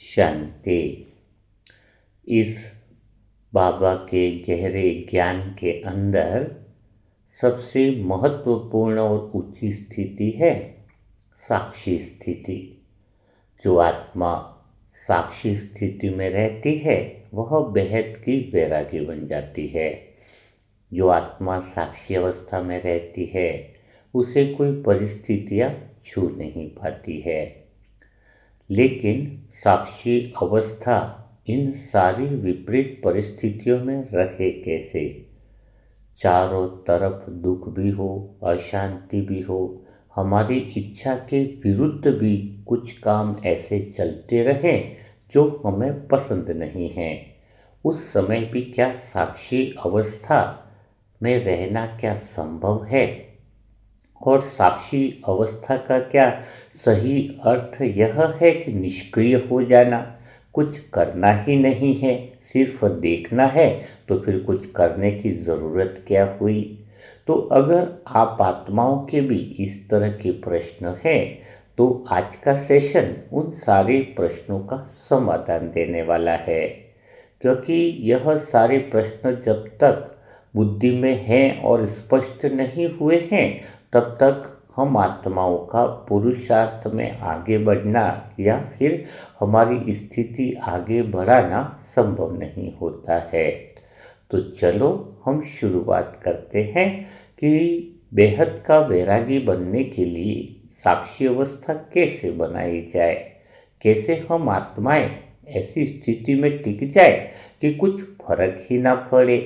शांति। इस बाबा के गहरे ज्ञान के अंदर सबसे महत्वपूर्ण और ऊंची स्थिति है साक्षी स्थिति। जो आत्मा साक्षी स्थिति में रहती है वह बेहद की वैरागी बन जाती है। जो आत्मा साक्षी अवस्था में रहती है उसे कोई परिस्थितियां छू नहीं पाती है। लेकिन साक्षी अवस्था इन सारी विपरीत परिस्थितियों में रहे कैसे? चारों तरफ दुख भी हो, अशांति भी हो, हमारी इच्छा के विरुद्ध भी कुछ काम ऐसे चलते रहे जो हमें पसंद नहीं है। उस समय भी क्या साक्षी अवस्था में रहना क्या संभव है? और साक्षी अवस्था का क्या सही अर्थ यह है कि निष्क्रिय हो जाना, कुछ करना ही नहीं है, सिर्फ देखना है, तो फिर कुछ करने की ज़रूरत क्या हुई? तो अगर आप आत्माओं के भी इस तरह के प्रश्न हैं तो आज का सेशन उन सारे प्रश्नों का समाधान देने वाला है। क्योंकि यह सारे प्रश्न जब तक बुद्धि में हैं और स्पष्ट नहीं हुए हैं तब तक हम आत्माओं का पुरुषार्थ में आगे बढ़ना या फिर हमारी स्थिति आगे बढ़ाना संभव नहीं होता है। तो चलो हम शुरुआत करते हैं कि बेहद का वैरागी बनने के लिए साक्षी अवस्था कैसे बनाई जाए, कैसे हम आत्माएं ऐसी स्थिति में टिक जाए कि कुछ फर्क ही ना पड़े।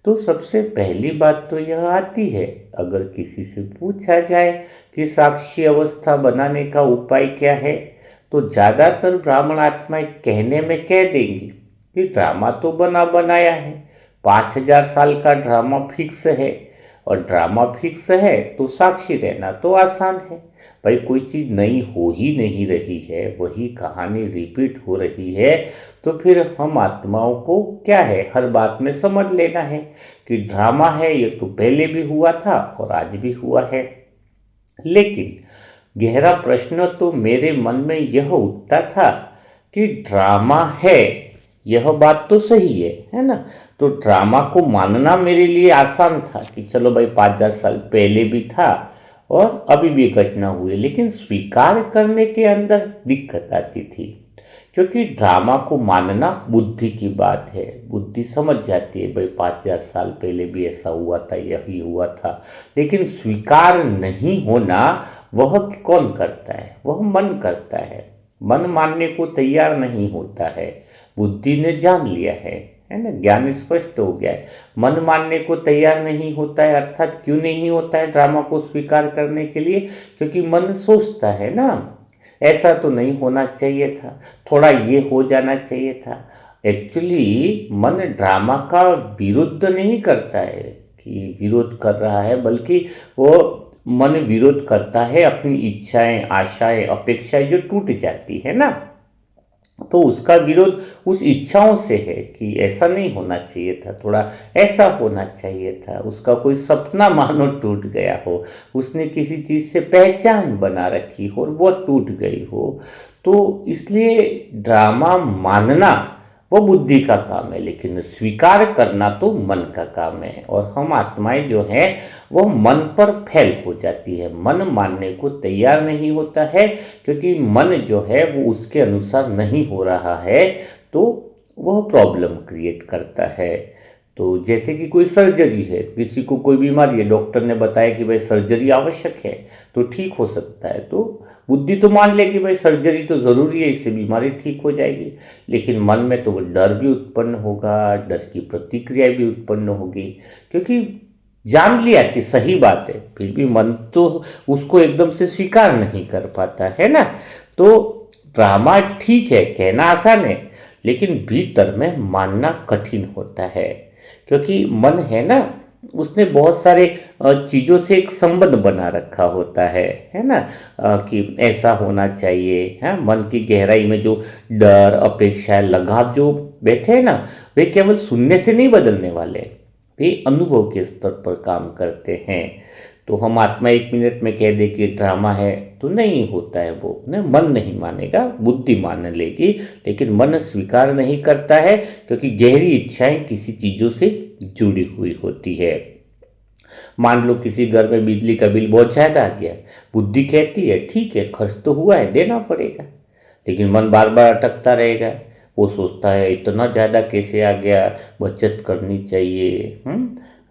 तो सबसे पहली बात तो यह आती है, अगर किसी से पूछा जाए कि साक्षी अवस्था बनाने का उपाय क्या है तो ज़्यादातर ब्राह्मण आत्माएं कहने में कह देंगी कि ड्रामा तो बना बनाया है, 5000 साल का ड्रामा फिक्स है, और ड्रामा फिक्स है तो साक्षी रहना तो आसान है। भाई कोई चीज़ नई हो ही नहीं रही है, वही कहानी रिपीट हो रही है, तो फिर हम आत्माओं को क्या है हर बात में समझ लेना है कि ड्रामा है, ये तो पहले भी हुआ था और आज भी हुआ है। लेकिन गहरा प्रश्न तो मेरे मन में यह उठता था कि ड्रामा है, यह बात तो सही है ना? तो ड्रामा को मानना मेरे लिए आसान था कि चलो भाई 5000 साल पहले भी था और अभी भी घटना हुई, लेकिन स्वीकार करने के अंदर दिक्कत आती थी। क्योंकि ड्रामा को मानना बुद्धि की बात है, बुद्धि समझ जाती है भाई 5000 साल पहले भी ऐसा हुआ था, यही हुआ था। लेकिन स्वीकार नहीं होना वह कौन करता है? वह मन करता है। मन मानने को तैयार नहीं होता है। बुद्धि ने जान लिया है ना, ज्ञान स्पष्ट हो गया है। मन मानने को तैयार नहीं होता है, अर्थात क्यों नहीं होता है ड्रामा को स्वीकार करने के लिए? क्योंकि मन सोचता है ना, ऐसा तो नहीं होना चाहिए था, थोड़ा ये हो जाना चाहिए था। एक्चुअली मन ड्रामा का विरुद्ध नहीं करता है कि विरोध कर रहा है, बल्कि वो मन विरोध करता है अपनी इच्छाएं, आशाएं, अपेक्षाएं जो टूट जाती है ना, तो उसका विरोध उस इच्छाओं से है कि ऐसा नहीं होना चाहिए था, थोड़ा ऐसा होना चाहिए था। उसका कोई सपना मानो टूट गया हो, उसने किसी चीज़ से पहचान बना रखी हो और वो टूट गई हो। तो इसलिए ड्रामा मानना वो बुद्धि का काम है, लेकिन स्वीकार करना तो मन का काम है। और हम आत्माएं जो हैं वो मन पर फैल हो जाती है, मन मानने को तैयार नहीं होता है, क्योंकि मन जो है वो उसके अनुसार नहीं हो रहा है, तो वह प्रॉब्लम क्रिएट करता है। तो जैसे कि कोई सर्जरी है, किसी को कोई बीमारी है, डॉक्टर ने बताया कि भाई सर्जरी आवश्यक है तो ठीक हो सकता है, तो बुद्धि तो मान लेगी भाई सर्जरी तो ज़रूरी है, इससे बीमारी ठीक हो जाएगी। लेकिन मन में तो वो डर भी उत्पन्न होगा, डर की प्रतिक्रिया भी उत्पन्न होगी, क्योंकि जान लिया कि सही बात है, फिर भी मन तो उसको एकदम से स्वीकार नहीं कर पाता है ना। तो ड्रामा ठीक है, कहना आसान है, लेकिन भीतर में मानना कठिन होता है। क्योंकि मन है ना, उसने बहुत सारे चीज़ों से एक संबंध बना रखा होता है ना, कि ऐसा होना चाहिए है। मन की गहराई में जो डर, अपेक्षा, लगाव जो बैठे हैं ना, वे केवल सुनने से नहीं बदलने वाले, वे अनुभव के स्तर पर काम करते हैं। तो हम आत्मा 1 मिनट में कह दे कि ड्रामा है तो नहीं होता है, वो ना मन नहीं मानेगा, बुद्धि मान लेगी, लेकिन मन स्वीकार नहीं करता है क्योंकि गहरी इच्छाएं किसी चीज़ों से जुड़ी हुई होती है। मान लो किसी घर में बिजली का बिल बहुत ज़्यादा आ गया, बुद्धि कहती है ठीक है खर्च तो हुआ है देना पड़ेगा, लेकिन मन बार बार अटकता रहेगा। वो सोचता है इतना ज़्यादा कैसे आ गया, बचत करनी चाहिए।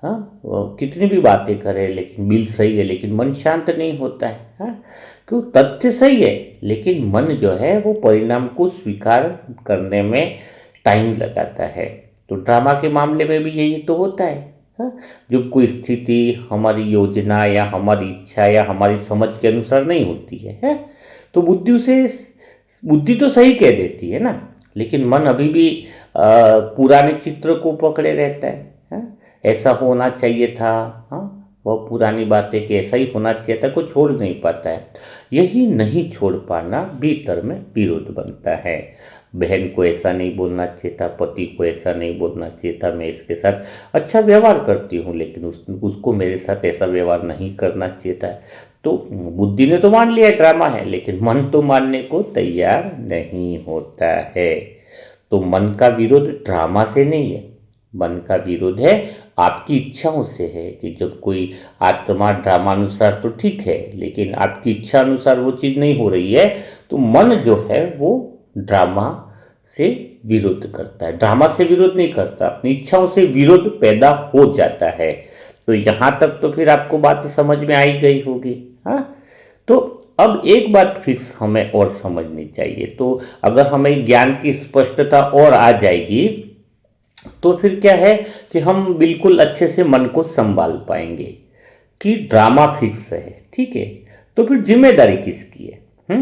हाँ, वो कितनी भी बातें करे लेकिन बिल सही है, लेकिन मन शांत नहीं होता है। हाँ, क्यों? तथ्य सही है लेकिन मन जो है वो परिणाम को स्वीकार करने में टाइम लगाता है। तो ड्रामा के मामले में भी यही तो होता है। हाँ, जब कोई स्थिति हमारी योजना या हमारी इच्छा या हमारी समझ के अनुसार नहीं होती है, तो बुद्धि तो सही कह देती है ना, लेकिन मन अभी भी पुराने चित्र को पकड़े रहता है। हाँ? ऐसा होना चाहिए था। हाँ, वह पुरानी बातें कि ऐसा ही होना चाहिए था को छोड़ नहीं पाता है। यही नहीं छोड़ पाना भीतर में विरोध बनता है। बहन को ऐसा नहीं बोलना चाहिए था, पति को ऐसा नहीं बोलना चाहिए था, मैं इसके साथ अच्छा व्यवहार करती हूँ लेकिन उसको मेरे साथ ऐसा व्यवहार नहीं करना चाहिए था। तो बुद्धि ने तो मान लिया ड्रामा है, लेकिन मन तो मानने को तैयार नहीं होता है। तो मन का विरोध ड्रामा से नहीं है, मन का विरोध है आपकी इच्छाओं से है। कि जब कोई आत्मा ड्रामा अनुसार तो ठीक है, लेकिन आपकी इच्छा अनुसार वो चीज़ नहीं हो रही है, तो मन जो है वो ड्रामा से विरोध करता है। ड्रामा से विरोध नहीं करता, अपनी इच्छाओं से विरोध पैदा हो जाता है। तो यहाँ तक तो फिर आपको बात समझ में आई गई होगी। हाँ, तो अब एक बात फिक्स हमें और समझनी चाहिए। तो अगर हमें ज्ञान की स्पष्टता और आ जाएगी तो फिर क्या है कि हम बिल्कुल अच्छे से मन को संभाल पाएंगे कि ड्रामा फिक्स है, ठीक है, तो फिर जिम्मेदारी किसकी है।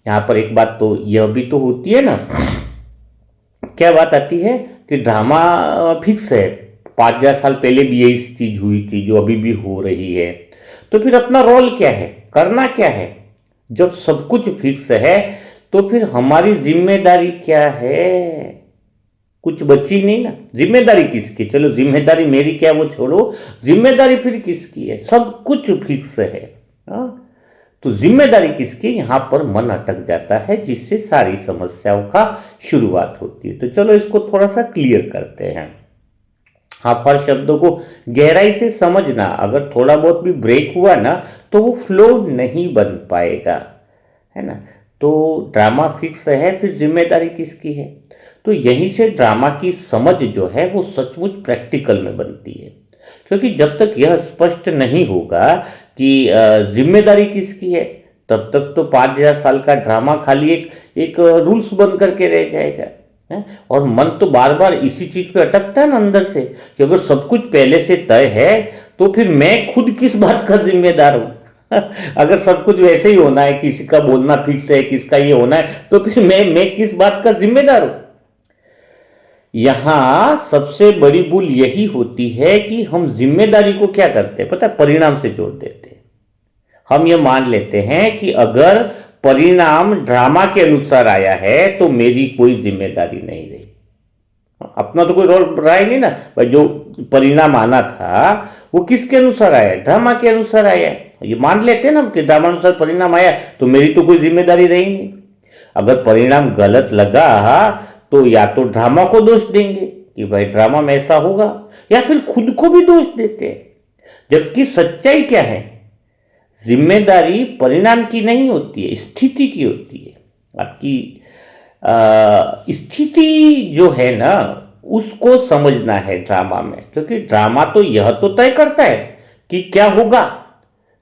यहाँ पर एक बात तो यह भी तो होती है ना, क्या बात आती है कि ड्रामा फिक्स है, 5,000 साल पहले भी यही चीज हुई थी जो अभी भी हो रही है, तो फिर अपना रोल क्या है, करना क्या है। जब सब कुछ फिक्स है तो फिर हमारी जिम्मेदारी क्या है, कुछ बची नहीं ना। जिम्मेदारी किसकी, चलो जिम्मेदारी मेरी क्या वो छोड़ो, जिम्मेदारी फिर किसकी है, सब कुछ फिक्स है। हाँ, तो जिम्मेदारी किसकी, यहां पर मन अटक जाता है, जिससे सारी समस्याओं का शुरुआत होती है। तो चलो इसको थोड़ा सा क्लियर करते हैं। आप हर शब्दों को गहराई से समझना, अगर थोड़ा बहुत भी ब्रेक हुआ ना तो वो फ्लो नहीं बन पाएगा, है ना। तो ड्रामा फिक्स है, फिर जिम्मेदारी किसकी है, तो यहीं से ड्रामा की समझ जो है वो सचमुच प्रैक्टिकल में बनती है। क्योंकि जब तक यह स्पष्ट नहीं होगा कि जिम्मेदारी किसकी है, तब तक तो 5,000 साल का ड्रामा खाली एक रूल्स बन करके रह जाएगा। और मन तो बार बार इसी चीज पे अटकता है ना अंदर से, कि अगर सब कुछ पहले से तय है तो फिर मैं खुद किस बात का जिम्मेदार हूं। अगर सब कुछ वैसे ही होना है, किसी का बोलना फिक्स है, किसका ये होना है, तो फिर मैं किस बात का जिम्मेदार हूं। यहां सबसे बड़ी भूल यही होती है कि हम जिम्मेदारी को क्या करते हैं पता है, परिणाम से जोड़ देते हैं। हम ये मान लेते हैं कि अगर परिणाम ड्रामा के अनुसार आया है तो मेरी कोई जिम्मेदारी नहीं रही। अपना तो कोई रोल रहा ही नहीं ना भाई, जो परिणाम आना था वो किसके अनुसार आया, ड्रामा के अनुसार आया। ये मान लेते हैं ना कि ड्रामा अनुसार परिणाम आया तो मेरी तो कोई जिम्मेदारी रही नहीं। अगर परिणाम गलत लगा तो या तो ड्रामा को दोष देंगे कि भाई ड्रामा में ऐसा होगा, या फिर खुद को भी दोष देते हैं। जबकि सच्चाई क्या है, जिम्मेदारी परिणाम की नहीं होती है, स्थिति की होती है। आपकी स्थिति जो है ना उसको समझना है ड्रामा में, क्योंकि ड्रामा तो यह तो तय करता है कि क्या होगा।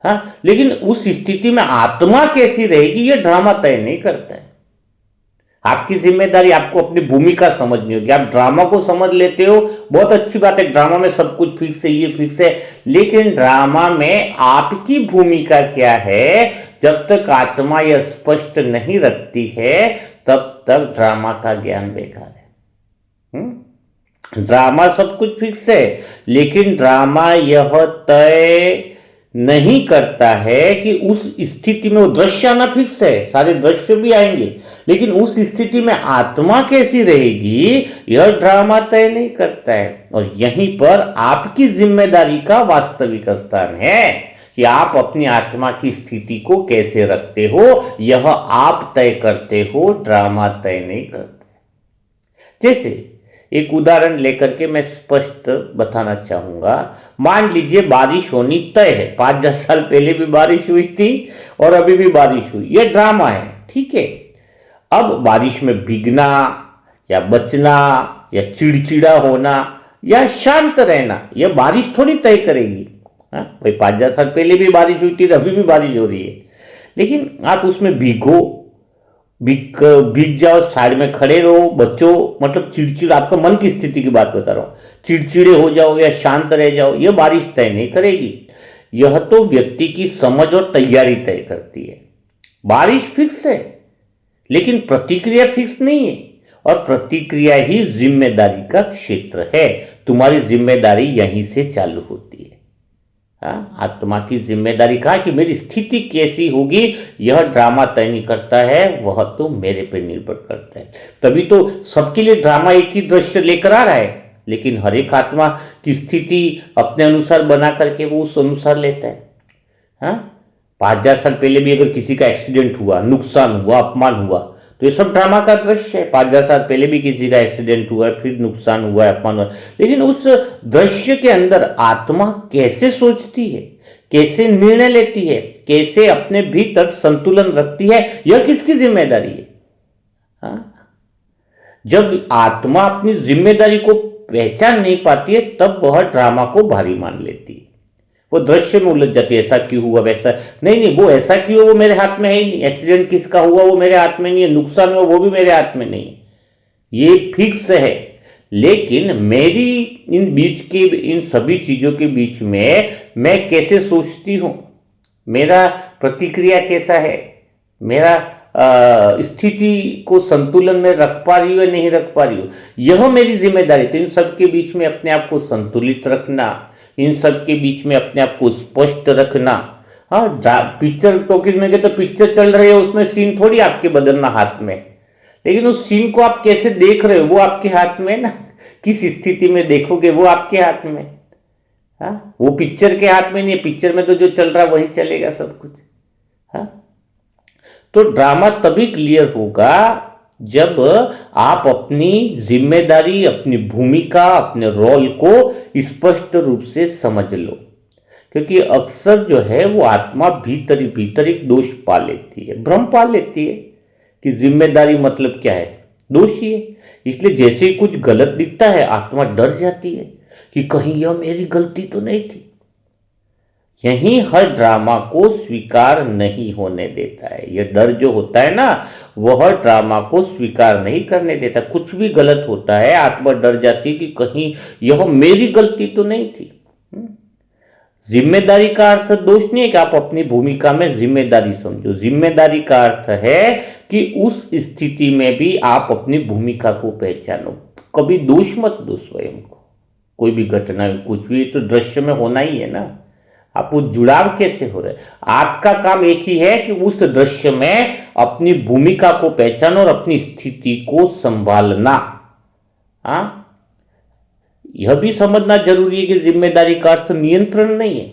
हाँ, लेकिन उस स्थिति में आत्मा कैसी रहेगी ये ड्रामा तय नहीं करता है। आपकी जिम्मेदारी आपको अपनी भूमिका समझनी होगी। आप ड्रामा को समझ लेते हो, बहुत अच्छी बात है, ड्रामा में सब कुछ फिक्स है, ये फिक्स है, लेकिन ड्रामा में आपकी भूमिका क्या है, जब तक आत्मा यह स्पष्ट नहीं रखती है तब तक ड्रामा का ज्ञान बेकार है। ड्रामा सब कुछ फिक्स है, लेकिन ड्रामा यह तय नहीं करता है कि उस स्थिति में वो दृश्य आना फिक्स है, सारे दृश्य भी आएंगे, लेकिन उस स्थिति में आत्मा कैसी रहेगी यह ड्रामा तय नहीं करता है। और यहीं पर आपकी जिम्मेदारी का वास्तविक स्थान है, कि आप अपनी आत्मा की स्थिति को कैसे रखते हो, यह आप तय करते हो, ड्रामा तय नहीं करते। जैसे एक उदाहरण लेकर के मैं स्पष्ट बताना चाहूंगा। मान लीजिए बारिश होनी तय है, 5-10 साल पहले भी बारिश हुई थी और अभी भी बारिश हुई, यह ड्रामा है, ठीक है। अब बारिश में भीगना या बचना या चिड़चिड़ा होना या शांत रहना, यह बारिश थोड़ी तय करेगी। हाँ भाई, 5-10 साल पहले भी बारिश हुई थी, अभी भी बारिश हो रही है, लेकिन आप उसमें भीगो, भीग जाओ, साइड में खड़े रहो, बच्चों, मतलब चिड़चिड़, आपका मन की स्थिति की बात बता रहा हूं, चिड़चिड़े हो जाओ या शांत रह जाओ, यह बारिश तय नहीं करेगी। यह तो व्यक्ति की समझ और तैयारी तय करती है। बारिश फिक्स है, लेकिन प्रतिक्रिया फिक्स नहीं है, और प्रतिक्रिया ही जिम्मेदारी का क्षेत्र है। तुम्हारी जिम्मेदारी यहीं से चालू होती है। हाँ, आत्मा की जिम्मेदारी कहा कि मेरी स्थिति कैसी होगी, यह ड्रामा तय नहीं करता है, वह तो मेरे पे निर्भर करता है। तभी तो सबके लिए ड्रामा एक ही दृश्य लेकर आ रहा है, लेकिन हर एक आत्मा की स्थिति अपने अनुसार बना करके वो उस अनुसार लेता है। हाँ, 5,000 साल पहले भी अगर किसी का एक्सीडेंट हुआ, नुकसान हुआ, अपमान हुआ, तो ये सब ड्रामा का दृश्य है। 5,000 साल पहले भी किसी का एक्सीडेंट हुआ, फिर नुकसान हुआ, अपमान हुआ, लेकिन उस दृश्य के अंदर आत्मा कैसे सोचती है, कैसे निर्णय लेती है, कैसे अपने भीतर संतुलन रखती है, यह किसकी जिम्मेदारी है? हाँ? जब आत्मा अपनी जिम्मेदारी को पहचान नहीं पाती है, तब वह ड्रामा को भारी मान लेती है, वो दृश्य में उलझ जाती है। ऐसा क्यों हुआ, वैसा नहीं, वो ऐसा क्यों, वो मेरे हाथ में है ही नहीं। एक्सीडेंट किसका हुआ वो मेरे हाथ में नहीं है, नुकसान हुआ वो भी मेरे हाथ में नहीं है, ये फिक्स है। लेकिन मेरी इन बीच के, इन सभी चीजों के बीच में मैं कैसे सोचती हूं, मेरा प्रतिक्रिया कैसा है, मेरा स्थिति को संतुलन में रख पा रही हो या नहीं रख पा रही हो, यह मेरी जिम्मेदारी। तो इन सब के बीच में अपने आप को संतुलित रखना, इन सब के बीच में अपने आप को स्पष्ट रखना। हाँ, पिक्चर टॉकीज में गए तो पिक्चर चल रही है, उसमें सीन थोड़ी आपके बदलना हाथ में, लेकिन उस सीन को आप कैसे देख रहे हो वो आपके हाथ में ना, किस स्थिति में देखोगे वो आपके हाथ में। हाँ, वो पिक्चर के हाथ में नहीं है, पिक्चर में तो जो चल रहा है वही चलेगा सब कुछ। हाँ, तो ड्रामा तभी क्लियर होगा जब आप अपनी जिम्मेदारी, अपनी भूमिका, अपने रोल को स्पष्ट रूप से समझ लो। क्योंकि अक्सर जो है वो आत्मा भीतर ही भीतर एक दोष पा लेती है, भ्रम पा लेती है कि जिम्मेदारी मतलब क्या है, दोष ही है। इसलिए जैसे ही कुछ गलत दिखता है आत्मा डर जाती है कि कहीं यह मेरी गलती तो नहीं थी। यही हर ड्रामा को स्वीकार नहीं होने देता है। यह डर जो होता है ना, वह ड्रामा को स्वीकार नहीं करने देता। कुछ भी गलत होता है आत्मा डर जाती है कि कहीं यह मेरी गलती तो नहीं थी। जिम्मेदारी का अर्थ दोष नहीं है कि आप अपनी भूमिका में जिम्मेदारी समझो। जिम्मेदारी का अर्थ है कि उस स्थिति में भी आप अपनी भूमिका को पहचानो। कभी दोष मत दो स्वयं को। कोई भी घटना, कुछ भी तो दृश्य में होना ही है ना, आप वो जुड़ाव कैसे हो रहे? आपका काम एक ही है कि उस दृश्य में अपनी भूमिका को पहचानो और अपनी स्थिति को संभालना। हाँ, यह भी समझना जरूरी है कि जिम्मेदारी का अर्थ नियंत्रण नहीं है।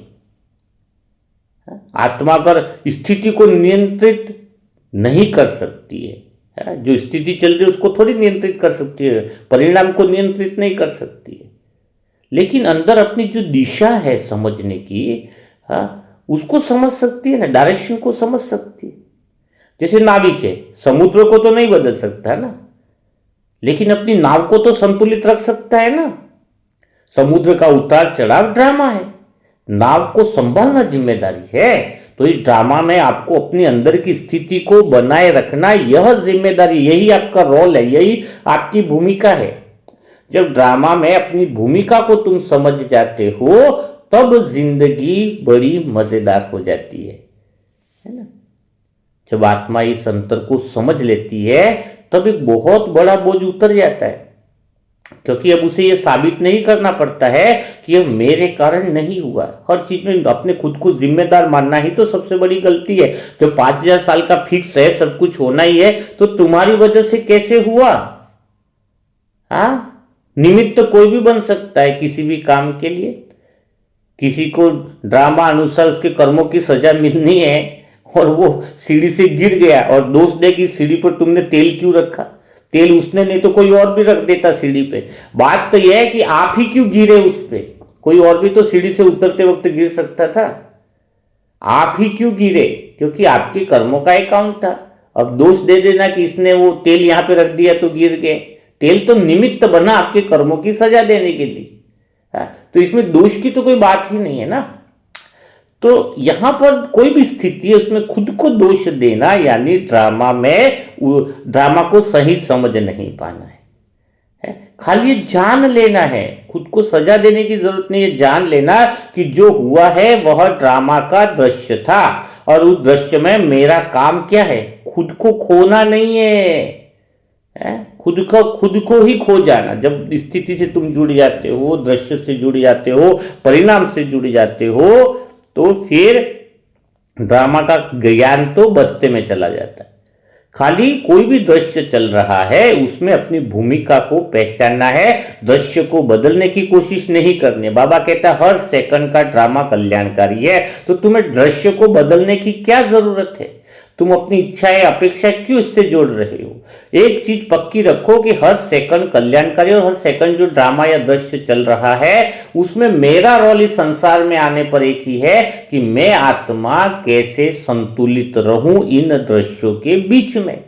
आत्मा अगर स्थिति को नियंत्रित नहीं कर सकती है, जो स्थिति चल रही है उसको थोड़ी नियंत्रित कर सकती है, परिणाम को नियंत्रित नहीं कर सकती है, लेकिन अंदर अपनी जो दिशा है समझने की, उसको समझ सकती है ना, डायरेक्शन को समझ सकती है। जैसे नाविक है, समुद्र को तो नहीं बदल सकता है ना, लेकिन अपनी नाव को तो संतुलित रख सकता है ना। समुद्र का उतार चढ़ाव ड्रामा है, नाव को संभालना जिम्मेदारी है। तो इस ड्रामा में आपको अपनी अंदर की स्थिति को बनाए रखना, यह जिम्मेदारी, यही आपका रोल है, यही आपकी भूमिका है। जब ड्रामा में अपनी भूमिका को तुम समझ जाते हो तब जिंदगी बड़ी मजेदार हो जाती है ना। जब आत्मा इस अंतर को समझ लेती है तब एक बहुत बड़ा बोझ उतर जाता है, क्योंकि अब उसे यह साबित नहीं करना पड़ता है कि यह मेरे कारण नहीं हुआ। हर चीज में अपने खुद को जिम्मेदार मानना ही तो सबसे बड़ी गलती है। जब 5,000 साल का फिक्स है, सब कुछ होना ही है, तो तुम्हारी वजह से कैसे हुआ? हाँ, निमित्त कोई भी बन सकता है किसी भी काम के लिए, किसी को ड्रामा अनुसार उसके कर्मों की सजा मिलनी है और वो सीढ़ी से गिर गया और दोष दे कि सीढ़ी पर तुमने तेल क्यों रखा। तेल उसने नहीं तो कोई और भी रख देता सीढ़ी पे। बात तो यह है कि आप ही क्यों गिरे उस पे। कोई और भी तो सीढ़ी से उतरते वक्त गिर सकता था, आप ही क्यों गिरे? क्योंकि आपके कर्मों का अकाउंट था। अब दोष दे देना कि इसने वो तेल यहां पे रख दिया तो गिर गए। तेल तो निमित्त बना आपके कर्मों की सजा देने के लिए। तो इसमें दोष की तो कोई बात ही नहीं है ना। तो यहां पर कोई भी स्थिति है उसमें खुद को दोष देना यानी ड्रामा को सही समझ नहीं पाना है। खाली ये जान लेना है, खुद को सजा देने की जरूरत नहीं है। जान लेना कि जो हुआ है वह ड्रामा का दृश्य था और उस दृश्य में मेरा काम क्या है, खुद को खोना नहीं है। खुद को ही खो जाना। जब स्थिति से तुम जुड़ जाते हो, दृश्य से जुड़ जाते हो, परिणाम से जुड़ जाते हो, तो फिर ड्रामा का ज्ञान तो बस्ते में चला जाता है। खाली कोई भी दृश्य चल रहा है उसमें अपनी भूमिका को पहचानना है, दृश्य को बदलने की कोशिश नहीं करनी। बाबा कहता है हर सेकंड का ड्रामा कल्याणकारी है। तो तुम्हें दृश्य को बदलने की क्या जरूरत है? तुम अपनी इच्छाएं अपेक्षा क्यों इससे जोड़ रहे हो? एक चीज पक्की रखो कि हर सेकंड कल्याणकारी और हर सेकंड जो ड्रामा या दृश्य चल रहा है उसमें मेरा रोल इस संसार में आने पर एक ही है कि मैं आत्मा कैसे संतुलित रहूं इन दृश्यों के बीच में।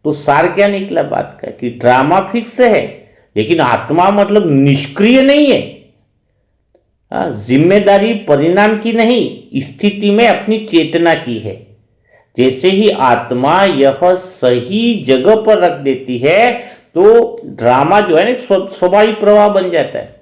तो सार क्या निकला बात का कि ड्रामा फिक्स है लेकिन आत्मा मतलब निष्क्रिय नहीं है। जिम्मेदारी परिणाम की नहीं, स्थिति में अपनी चेतना की है। जैसे ही आत्मा यह सही जगह पर रख देती है तो ड्रामा जो है ना स्वाभाविक प्रवाह बन जाता है।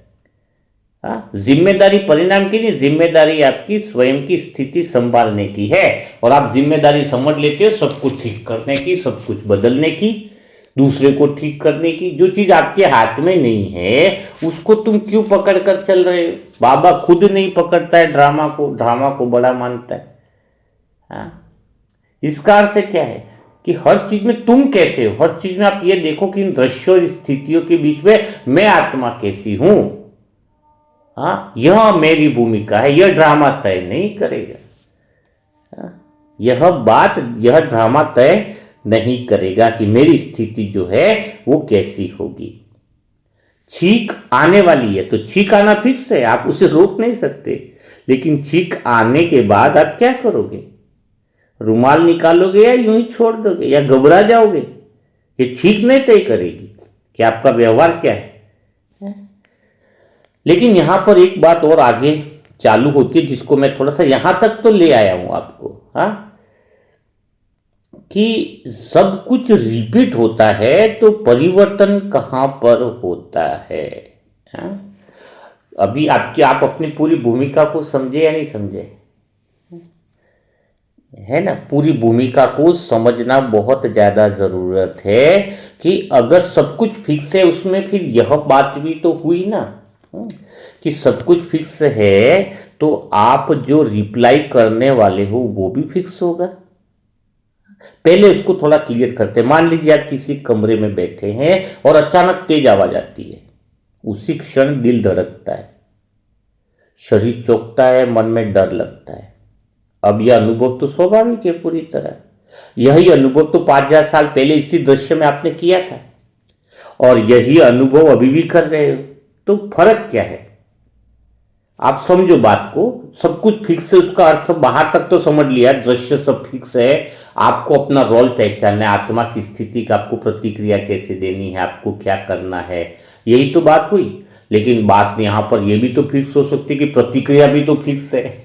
जिम्मेदारी परिणाम की नहीं, जिम्मेदारी आपकी स्वयं की स्थिति संभालने की है। और आप जिम्मेदारी समझ लेते हो सब कुछ ठीक करने की, सब कुछ बदलने की, दूसरे को ठीक करने की। जो चीज आपके हाथ में नहीं है उसको तुम क्यों पकड़ कर चल रहे हो? बाबा खुद नहीं पकड़ता है ड्रामा को बड़ा मानता है। इसका अर्थ क्या है कि हर चीज में तुम कैसे हो, हर चीज में आप ये देखो कि इन दृश्यों और स्थितियों के बीच में मैं आत्मा कैसी हूं। यह मेरी भूमिका है, यह ड्रामा तय नहीं करेगा। यह ड्रामा तय नहीं करेगा कि मेरी स्थिति जो है वो कैसी होगी। छींक आने वाली है तो छींक आना फिक्स है, आप उसे रोक नहीं सकते। लेकिन छींक आने के बाद आप क्या करोगे? रुमाल निकालोगे या यूं ही छोड़ दोगे या घबरा जाओगे? ये छींक नहीं तय करेगी कि आपका व्यवहार क्या है। लेकिन यहां पर एक बात और आगे चालू होती है जिसको मैं थोड़ा सा यहां तक तो ले आया हूं आपको, कि सब कुछ रिपीट होता है तो परिवर्तन कहां पर होता है। अभी आप अपनी पूरी भूमिका को समझे या नहीं समझे? है ना, पूरी भूमिका को समझना बहुत ज्यादा जरूरत है कि अगर सब कुछ फिक्स है उसमें फिर यह बात भी तो हुई ना कि सब कुछ फिक्स है तो आप जो रिप्लाई करने वाले हो वो भी फिक्स होगा। पहले उसको थोड़ा क्लियर करते हैं। मान लीजिए आप किसी कमरे में बैठे हैं और अचानक तेज आवाज आती है, उसी क्षण दिल धड़कता है, शरीर चौंकता है, मन में डर लगता है। अब यह अनुभव तो स्वाभाविक है पूरी तरह। यही अनुभव तो 5000 साल पहले इसी दृश्य में आपने किया था और यही अनुभव अभी भी कर रहे हो। तो फर्क क्या है? आप समझो बात को। सब कुछ फिक्स है उसका अर्थ बाहर तक तो समझ लिया, दृश्य सब फिक्स है। आपको अपना रोल पहचानना है, आत्मा की स्थिति का आपको प्रतिक्रिया कैसे देनी है, आपको क्या करना है, यही तो बात हुई। लेकिन बात यहां पर यह भी तो फिक्स हो सकती है कि प्रतिक्रिया भी तो फिक्स है।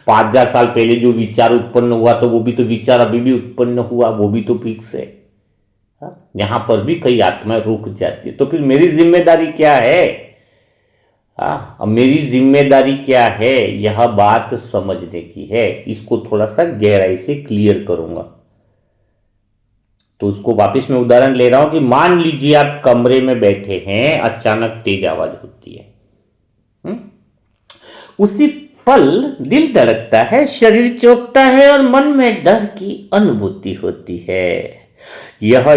5000 साल पहले जो विचार उत्पन्न हुआ तो वो भी तो विचार अभी भी उत्पन्न हुआ, वो भी तो फिक्स है। यहां पर भी कई आत्मा रुक जाती है। तो फिर मेरी जिम्मेदारी क्या है? अब मेरी जिम्मेदारी क्या है? यह बात समझने की है। इसको थोड़ा सा गहराई से क्लियर करूंगा। तो उसको वापस मैं उदाहरण ले रहा हूं कि मान लीजिए आप कमरे में बैठे हैं, अचानक तेज आवाज होती है। उसी पल दिल धड़कता है, शरीर चौंकता है और मन में डर की अनुभूति होती है। यह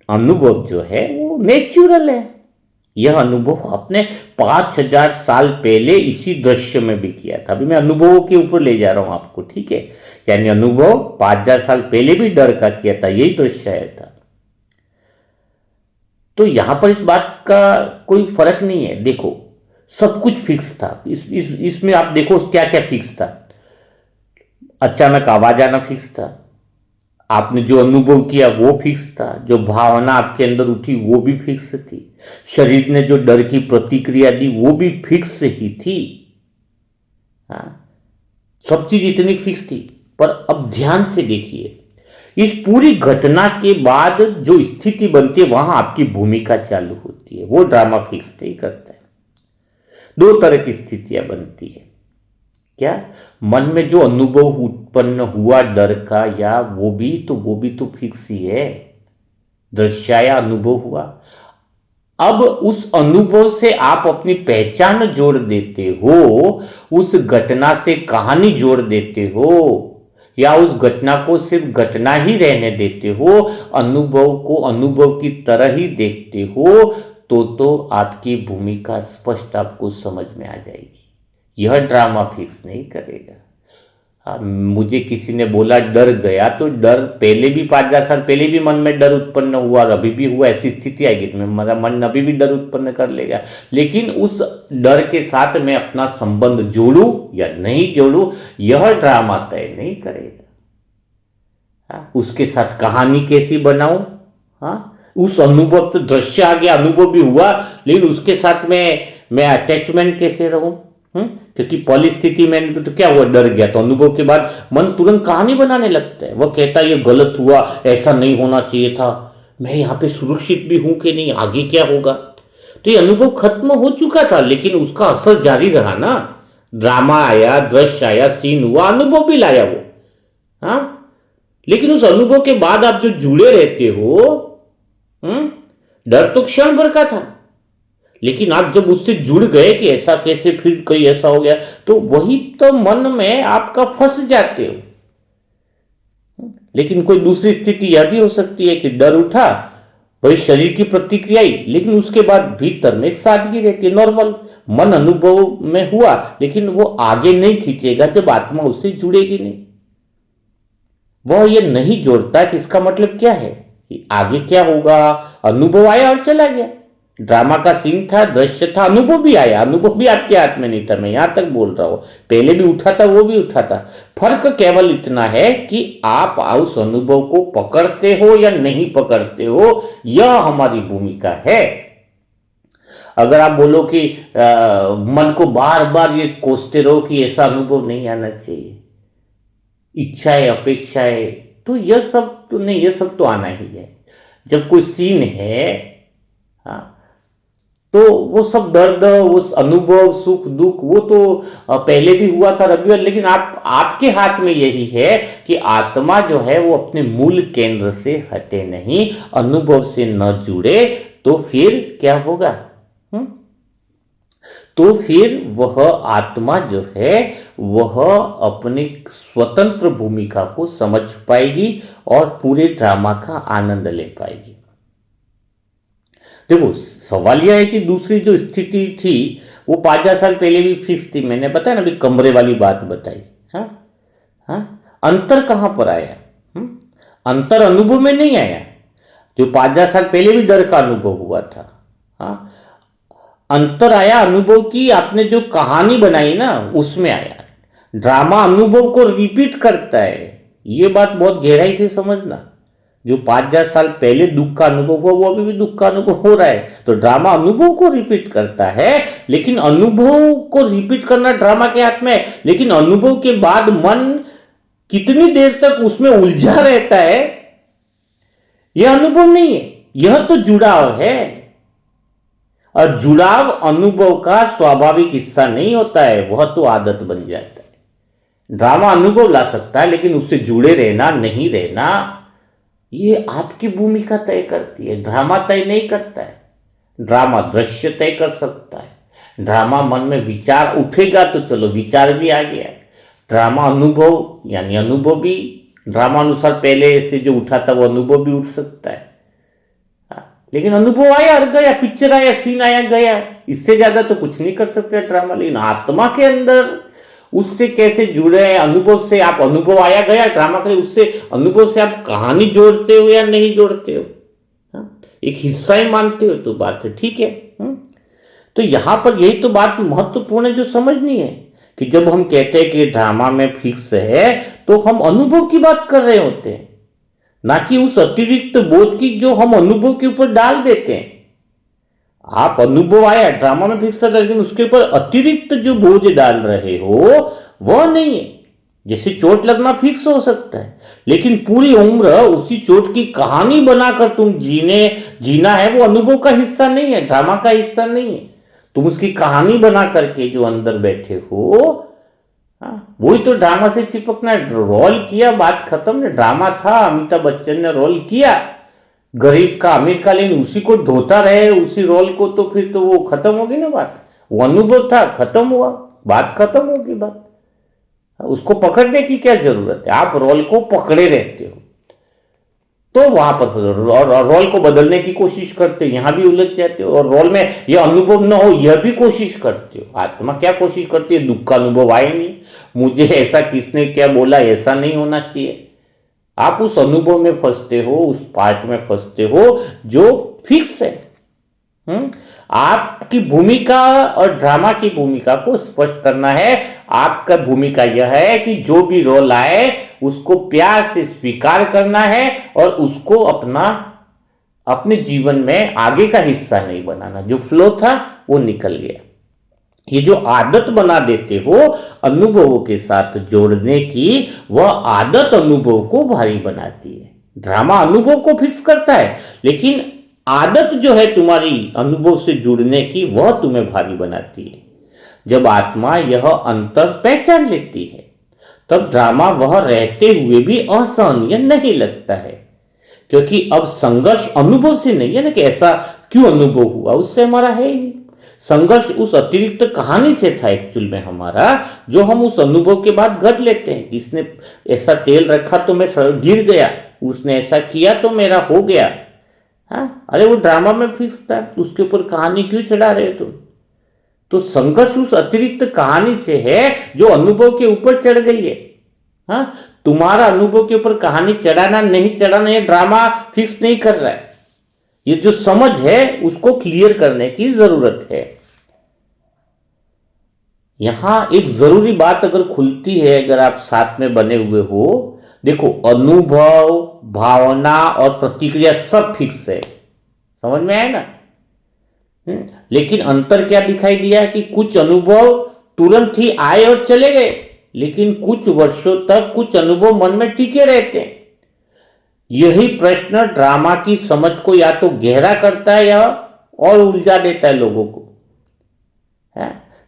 अनुभव जो है वो नेचुरल है, यह अनुभव आपने 5000 साल पहले इसी दृश्य में भी किया था। अभी मैं अनुभवों के ऊपर ले जा रहा हूं आपको, ठीक है। यानी अनुभव 5000 साल पहले भी डर का किया था, यही दृश्य आया था। तो यहां पर इस बात का कोई फर्क नहीं है। देखो, सब कुछ फिक्स था। इसमें आप देखो क्या क्या फिक्स था। अचानक आवाज आना फिक्स था, आपने जो अनुभव किया वो फिक्स था, जो भावना आपके अंदर उठी वो भी फिक्स थी, शरीर ने जो डर की प्रतिक्रिया दी वो भी फिक्स ही थी। हाँ, सब चीज इतनी फिक्स थी। पर अब ध्यान से देखिए, इस पूरी घटना के बाद जो स्थिति बनती है वहां आपकी भूमिका चालू होती है। वो ड्रामा फिक्स नहीं करता है। दो तरह की स्थितियां बनती है। क्या? मन में जो अनुभव उत्पन्न हुआ डर का, या वो भी तो फिक्स ही है। दृश्याया अनुभव हुआ। अब उस अनुभव से आप अपनी पहचान जोड़ देते हो, उस घटना से कहानी जोड़ देते हो, या उस घटना को सिर्फ घटना ही रहने देते हो, अनुभव को अनुभव की तरह ही देखते हो, तो आपकी भूमिका स्पष्ट आपको समझ में आ जाएगी। यह ड्रामा फिक्स नहीं करेगा। मुझे किसी ने बोला डर गया, तो डर पहले भी 5000 साल पहले भी मन में डर उत्पन्न हुआ और अभी भी हुआ। ऐसी स्थिति आएगी तो मेरा मन अभी भी डर उत्पन्न कर लेगा। लेकिन उस डर के साथ मैं अपना संबंध जोड़ूं या नहीं जोड़ूं, यह ड्रामा तय नहीं करेगा। उसके साथ कहानी कैसी बनाऊं? उस अनुभव, तो दृश्य आ गया, अनुभव भी हुआ, लेकिन उसके साथ मैं अटैचमेंट कैसे रहूं? क्योंकि पहली स्थिति में तो क्या हुआ, डर गया, तो अनुभव के बाद मन तुरंत कहानी बनाने लगता है। वह कहता है ये गलत हुआ, ऐसा नहीं होना चाहिए था, मैं यहाँ पे सुरक्षित भी हूं कि नहीं, आगे क्या होगा। तो ये अनुभव खत्म हो चुका था, लेकिन उसका असर जारी रहा ना। ड्रामा आया, दृश्य आया, सीन हुआ, अनुभव भी लाया वो। लेकिन उस अनुभव के बाद आप जो जुड़े रहते हो, डर तो क्षण भर का था, लेकिन आप जब उससे जुड़ गए कि ऐसा कैसे, फिर कोई ऐसा हो गया, तो वही तो मन में आपका फंस जाते हो। लेकिन कोई दूसरी स्थिति यह भी हो सकती है कि डर उठा, वही शरीर की प्रतिक्रिया आई, लेकिन उसके बाद भीतर में एक सादगी रहती है, नॉर्मल। मन अनुभव में हुआ, लेकिन वो आगे नहीं खींचेगा जब आत्मा उससे जुड़ेगी नहीं। वह ये नहीं जोड़ता कि इसका मतलब क्या है, कि आगे क्या होगा। अनुभव आया और चला गया। ड्रामा का सीन था, दृश्य था, अनुभव भी आया, अनुभव भी आपके हाथ में नहीं था। मैं यहां तक बोल रहा हूं, पहले भी उठा था, वो भी उठा था। फर्क केवल इतना है कि आप उस अनुभव को पकड़ते हो या नहीं पकड़ते हो, यह हमारी भूमिका है। अगर आप बोलो कि मन को बार बार ये कोसते रहो कि ऐसा अनुभव नहीं आना चाहिए, इच्छाएं, अपेक्षाएं, तो यह सब तो नहीं, यह सब तो आना ही है। जब कोई सीन है, तो वो सब दर्द, उस अनुभव, सुख दुख, वो तो पहले भी हुआ था रविवार। लेकिन आपके हाथ में यही है कि आत्मा जो है वो अपने मूल केंद्र से हटे नहीं, अनुभव से न जुड़े, तो फिर क्या होगा? तो फिर वह आत्मा जो है वह अपनी स्वतंत्र भूमिका को समझ पाएगी और पूरे ड्रामा का आनंद ले पाएगी। देखो, सवाल यह है कि दूसरी जो स्थिति थी वो 5000 साल पहले भी फिक्स थी। मैंने बताया ना, अभी कमरे वाली बात बताई। अंतर कहां पर आया? अंतर अनुभव में नहीं आया। जो 5000 साल पहले भी डर का अनुभव हुआ था, अंतर आया अनुभव की आपने जो कहानी बनाई ना, उसमें आया। ड्रामा अनुभव को रिपीट करता है, ये बात बहुत गहराई से समझना। जो 5000 साल पहले दुख का अनुभव हुआ, वो अभी भी दुख का अनुभव हो रहा है। तो ड्रामा अनुभव को रिपीट करता है, लेकिन अनुभव को रिपीट करना ड्रामा के हाथ में है। लेकिन अनुभव के बाद मन कितनी देर तक उसमें उलझा रहता है, यह अनुभव नहीं है, यह तो जुड़ाव है। और जुड़ाव अनुभव का स्वाभाविक हिस्सा नहीं होता है, वह तो आदत बन जाता है। ड्रामा अनुभव ला सकता है, लेकिन उससे जुड़े रहना, नहीं रहना, ये आपकी भूमिका तय करती है, ड्रामा तय नहीं करता है। ड्रामा दृश्य तय कर सकता है। ड्रामा मन में विचार उठेगा तो चलो विचार भी आ गया। ड्रामा अनुभव, यानी अनुभव भी ड्रामा अनुसार पहले से जो उठा था वो अनुभव भी उठ सकता है। लेकिन अनुभव आया और गया, पिक्चर आया, सीन आया, गया, इससे ज्यादा तो कुछ नहीं कर सकते ड्रामा। लेकिन आत्मा के अंदर उससे कैसे जुड़े हैं, अनुभव से आप, अनुभव आया गया ड्रामा करे, उससे अनुभव से आप कहानी जोड़ते हो या नहीं जोड़ते हो, एक हिस्सा ही मानते हो तो बात है, ठीक है। तो यहां पर यही तो बात महत्वपूर्ण है जो समझनी है कि जब हम कहते हैं कि ड्रामा में फिक्स है तो हम अनुभव की बात कर रहे होते हैं, ना कि उस अतिरिक्त बोझ की जो हम अनुभव के ऊपर डाल देते हैं। आप अनुभव आया ड्रामा में फिक्स था, लेकिन उसके ऊपर अतिरिक्त जो बोझ डाल रहे हो वह नहीं है। जैसे चोट लगना फिक्स हो सकता है, लेकिन पूरी उम्र उसी चोट की कहानी बनाकर तुम जीना है, वो अनुभव का हिस्सा नहीं है, ड्रामा का हिस्सा नहीं है। तुम उसकी कहानी बना करके जो अंदर बैठे हो, वही तो ड्रामा से चिपकना है। रोल किया, बात खत्म है। ड्रामा था, अमिताभ बच्चन ने रोल किया गरीब का अमीर का, लेकिन उसी को ढोता रहे उसी रोल को, तो फिर तो वो खत्म होगी ना बात। वो अनुभव था, खत्म हुआ, बात खत्म होगी बात। उसको पकड़ने की क्या जरूरत है, आप रोल को पकड़े रहते हो तो वहां पर रोल को बदलने की कोशिश करते हो, यहां भी उलझ जाते हो, और रोल में यह अनुभव न हो यह भी कोशिश करते हो। आत्मा क्या कोशिश करती है, दुख का अनुभव आए नहीं, मुझे ऐसा किसने क्या बोला, ऐसा नहीं होना चाहिए। आप उस अनुभव में फंसते हो, उस पार्ट में फंसते हो जो फिक्स है। आपकी भूमिका और ड्रामा की भूमिका को स्पष्ट करना है। आपका भूमिका यह है कि जो भी रोल आए उसको प्यार से स्वीकार करना है और उसको अपने जीवन में आगे का हिस्सा नहीं बनाना। जो फ्लो था वो निकल गया। ये जो आदत बना देते हो अनुभवों के साथ जोड़ने की, वह आदत अनुभव को भारी बनाती है। ड्रामा अनुभव को फिक्स करता है, लेकिन आदत जो है तुम्हारी अनुभव से जुड़ने की, वह तुम्हें भारी बनाती है। जब आत्मा यह अंतर पहचान लेती है तब ड्रामा वह रहते हुए भी असहनीय नहीं लगता है, क्योंकि अब संघर्ष अनुभव से नहीं है ना, कि ऐसा क्यों अनुभव हुआ, उससे हमारा है ही नहीं। संघर्ष उस अतिरिक्त कहानी से था एक्चुअल में हमारा, जो हम उस अनुभव के बाद गढ़ लेते हैं। इसने ऐसा तेल रखा तो मैं गिर गया, उसने ऐसा किया तो मेरा हो गया। अरे वो ड्रामा में फिक्स था, उसके ऊपर कहानी क्यों चढ़ा रहे तुम? तो संघर्ष उस अतिरिक्त कहानी से है जो अनुभव के ऊपर चढ़ गई है। तुम्हारा अनुभव के ऊपर कहानी चढ़ाना नहीं चढ़ाना, ये ड्रामा फिक्स नहीं कर रहा है। ये जो समझ है उसको क्लियर करने की जरूरत है। यहां एक जरूरी बात अगर खुलती है, अगर आप साथ में बने हुए हो, देखो अनुभव, भावना और प्रतिक्रिया सब फिक्स है, समझ में आया ना। लेकिन अंतर क्या दिखाई दिया कि कुछ अनुभव तुरंत ही आए और चले गए, लेकिन कुछ वर्षों तक कुछ अनुभव मन में टिके रहते हैं। यही प्रश्न ड्रामा की समझ को या तो गहरा करता है या और उलझा देता है लोगों को।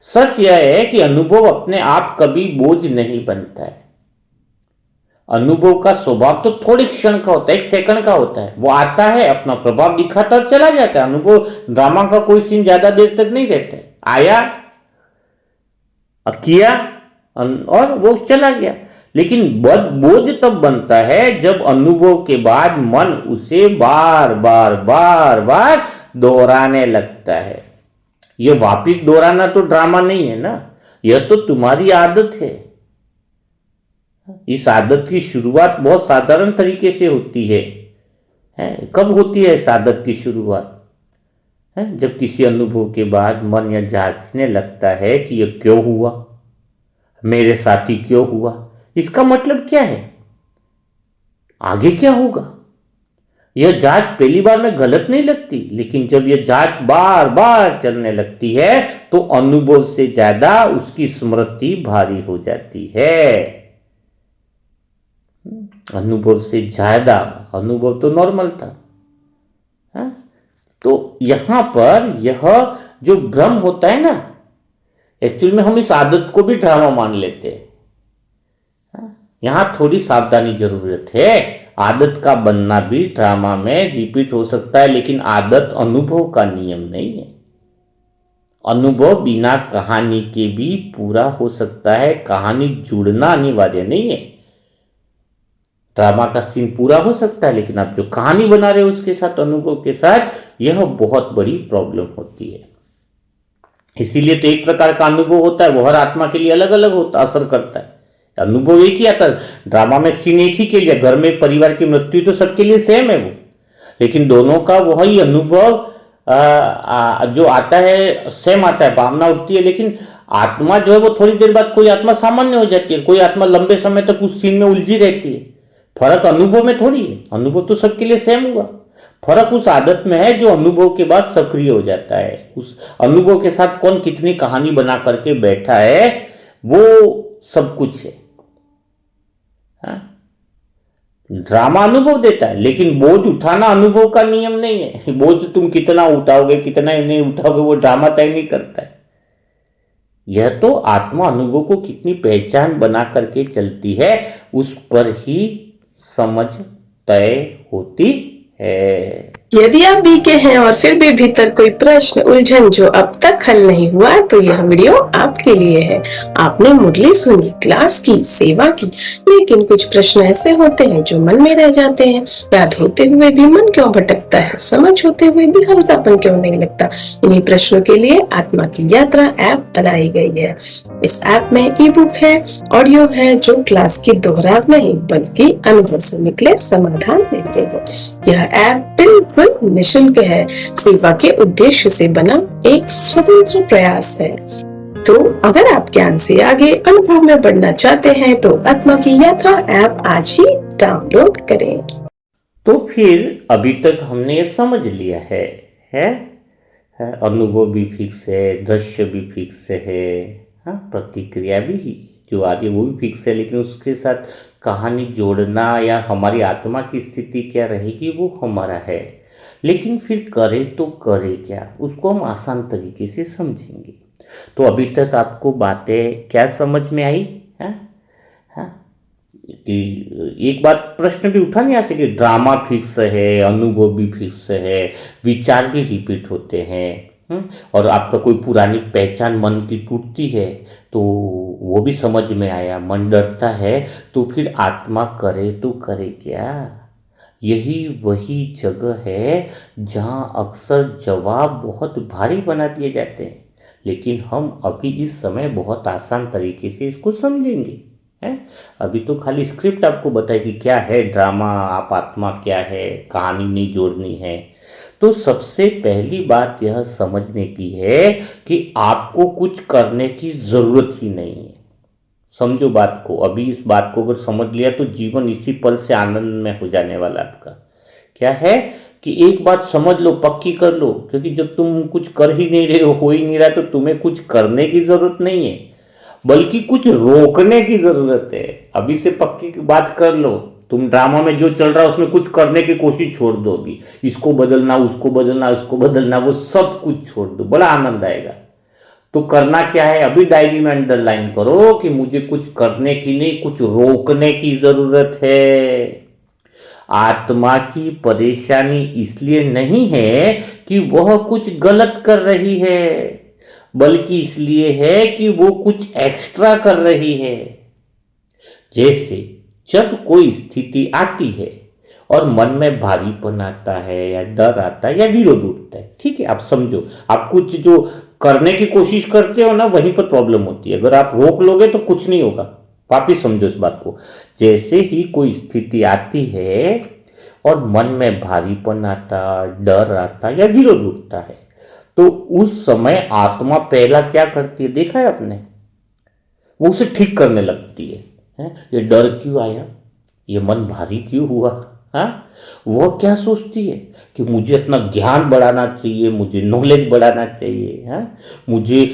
सच यह है कि अनुभव अपने आप कभी बोझ नहीं बनता है। अनुभव का स्वभाव तो थोड़े क्षण का होता है, एक सेकंड का होता है। वो आता है, अपना प्रभाव दिखाता और चला जाता है। अनुभव ड्रामा का कोई सीन ज्यादा देर तक नहीं रहता है, आया, किया और वो चला गया। लेकिन बोझ तब बनता है जब अनुभव के बाद मन उसे बार बार बार बार दोहराने लगता है। यह वापिस दोहराना तो ड्रामा नहीं है ना, यह तो तुम्हारी आदत है। इस आदत की शुरुआत बहुत साधारण तरीके से होती है। कब होती है इस आदत की शुरुआत? जब किसी अनुभव के बाद मन यह जांचने लगता है कि यह क्यों हुआ, मेरे साथ ही क्यों हुआ, इसका मतलब क्या है, आगे क्या होगा। यह जांच पहली बार में गलत नहीं लगती, लेकिन जब यह जांच बार बार चलने लगती है तो अनुभव से ज्यादा उसकी स्मृति भारी हो जाती है। अनुभव से ज्यादा, अनुभव तो नॉर्मल था। तो यहां पर यह जो भ्रम होता है ना, एक्चुअल में हम इस आदत को भी ड्रामा मान लेते हैं। यहां थोड़ी सावधानी जरूरत है। आदत का बनना भी ड्रामा में रिपीट हो सकता है, लेकिन आदत अनुभव का नियम नहीं है। अनुभव बिना कहानी के भी पूरा हो सकता है, कहानी जुड़ना अनिवार्य नहीं है। ड्रामा का सीन पूरा हो सकता है, लेकिन आप जो कहानी बना रहे हो उसके साथ, अनुभव के साथ, यह बहुत बड़ी प्रॉब्लम होती है। इसीलिए तो एक प्रकार का अनुभव होता है, वो हर आत्मा के लिए अलग अलग होता, असर करता है। अनुभव एक ही आता है, ड्रामा में सीन एक ही के लिए, घर में परिवार की मृत्यु तो सबके लिए सेम है वो, लेकिन दोनों का वही अनुभव जो आता है सेम आता है, भावना उठती है। लेकिन आत्मा जो है वो थोड़ी देर बाद, कोई आत्मा सामान्य हो जाती है, कोई आत्मा लंबे समय तक उस सीन में उलझी रहती है। फर्क अनुभव में थोड़ी है, अनुभव तो सबके लिए सेम हुआ। फर्क उस आदत में है जो अनुभव के बाद सक्रिय हो जाता है। उस अनुभव के साथ कौन कितनी कहानी बना करके बैठा है, वो सब कुछ है। हाँ? ड्रामा अनुभव देता है, लेकिन बोझ उठाना अनुभव का नियम नहीं है। बोझ तुम कितना उठाओगे कितना नहीं उठाओगे, वो ड्रामा तय नहीं करता है। यह तो आत्मा अनुभव को कितनी पहचान बना करके चलती है, उस पर ही समझ तय होती है। यदि आप बीके हैं और फिर भी भीतर कोई प्रश्न, उलझन जो अब तक हल नहीं हुआ, तो यह वीडियो आपके लिए है। आपने मुरली सुनी, क्लास की, सेवा की, लेकिन कुछ प्रश्न ऐसे होते हैं जो मन में रह जाते हैं। याद होते हुए भी मन क्यों भटकता है, समझ होते हुए भी हल्कापन क्यों नहीं लगता। इन्हीं प्रश्नों के लिए आत्मा की यात्रा ऐप बनाई गई है। इस ऐप में ई बुक है, ऑडियो है, जो क्लास की दोहराव नहीं बल्कि अनुभव से निकले समाधान देते हैं। यह ऐप बिल्कुल निशुल्क है, सेवा के उद्देश्य से बना एक स्वतंत्र प्रयास है। तो अगर आप ज्ञान से आगे अनुभव में बढ़ना चाहते हैं तो आत्मा की यात्रा ऐप आज ही डाउनलोड करें। तो फिर अभी तक हमने ये समझ लिया है? अनुभव भी फिक्स है, दृश्य भी फिक्स है, हाँ, प्रतिक्रिया भी जो आ रही है वो भी फिक्स है, लेकिन उसके साथ कहानी जोड़ना या हमारी आत्मा की स्थिति क्या रहेगी वो हमारा है। लेकिन फिर करे तो करे क्या, उसको हम आसान तरीके से समझेंगे। तो अभी तक आपको बातें क्या समझ में आई? हाँ हाँ, कि एक बात प्रश्न भी उठा नहीं आ सके, ड्रामा फिक्स है, अनुभव भी फिक्स है, विचार भी रिपीट होते हैं, और आपका कोई पुरानी पहचान मन की टूटती है तो वो भी समझ में आया, मन डरता है, तो फिर आत्मा करे तो करे क्या। यही वही जगह है जहाँ अक्सर जवाब बहुत भारी बना दिए जाते हैं, लेकिन हम अभी इस समय बहुत आसान तरीके से इसको समझेंगे। है, अभी तो खाली स्क्रिप्ट आपको बताए कि क्या है ड्रामा, आप आत्मा क्या है, कहानी नहीं जोड़नी है। तो सबसे पहली बात यह समझने की है कि आपको कुछ करने की ज़रूरत ही नहीं है। समझो बात को, अभी इस बात को अगर समझ लिया तो जीवन इसी पल से आनंद में हो जाने वाला आपका। क्या है कि एक बात समझ लो, पक्की कर लो, क्योंकि जब तुम कुछ कर ही नहीं रहे हो ही नहीं रहा, तो तुम्हें कुछ करने की ज़रूरत नहीं है, बल्कि कुछ रोकने की ज़रूरत है। अभी से पक्की बात कर लो, तुम ड्रामा में जो चल रहा है उसमें कुछ करने की कोशिश छोड़ दो। अभी इसको बदलना, उसको बदलना, उसको बदलना, वो सब कुछ छोड़ दो, बड़ा आनंद आएगा। तो करना क्या है, अभी डायरी में अंडरलाइन करो कि मुझे कुछ करने की नहीं, कुछ रोकने की जरूरत है। आत्मा की परेशानी इसलिए नहीं है कि वह कुछ गलत कर रही है, बल्कि इसलिए है कि वो कुछ एक्स्ट्रा कर रही है। जैसे जब कोई स्थिति आती है और मन में भारीपन आता है या डर आता है या विरोध उठता है, ठीक है, आप समझो, आप कुछ जो करने की कोशिश करते हो ना, वहीं पर प्रॉब्लम होती है। अगर आप रोक लोगे तो कुछ नहीं होगा। वापिस समझो इस बात को। जैसे ही कोई स्थिति आती है और मन में भारीपन आता, डर आता या विरोध उठता है, तो उस समय आत्मा पहला क्या करती है, देखा है आपने? वो उसे ठीक करने लगती है? ये डर क्यों आया, ये मन भारी क्यों हुआ, हाँ, वह क्या सोचती है कि मुझे अपना ज्ञान बढ़ाना चाहिए, मुझे नॉलेज बढ़ाना चाहिए, हाँ, मुझे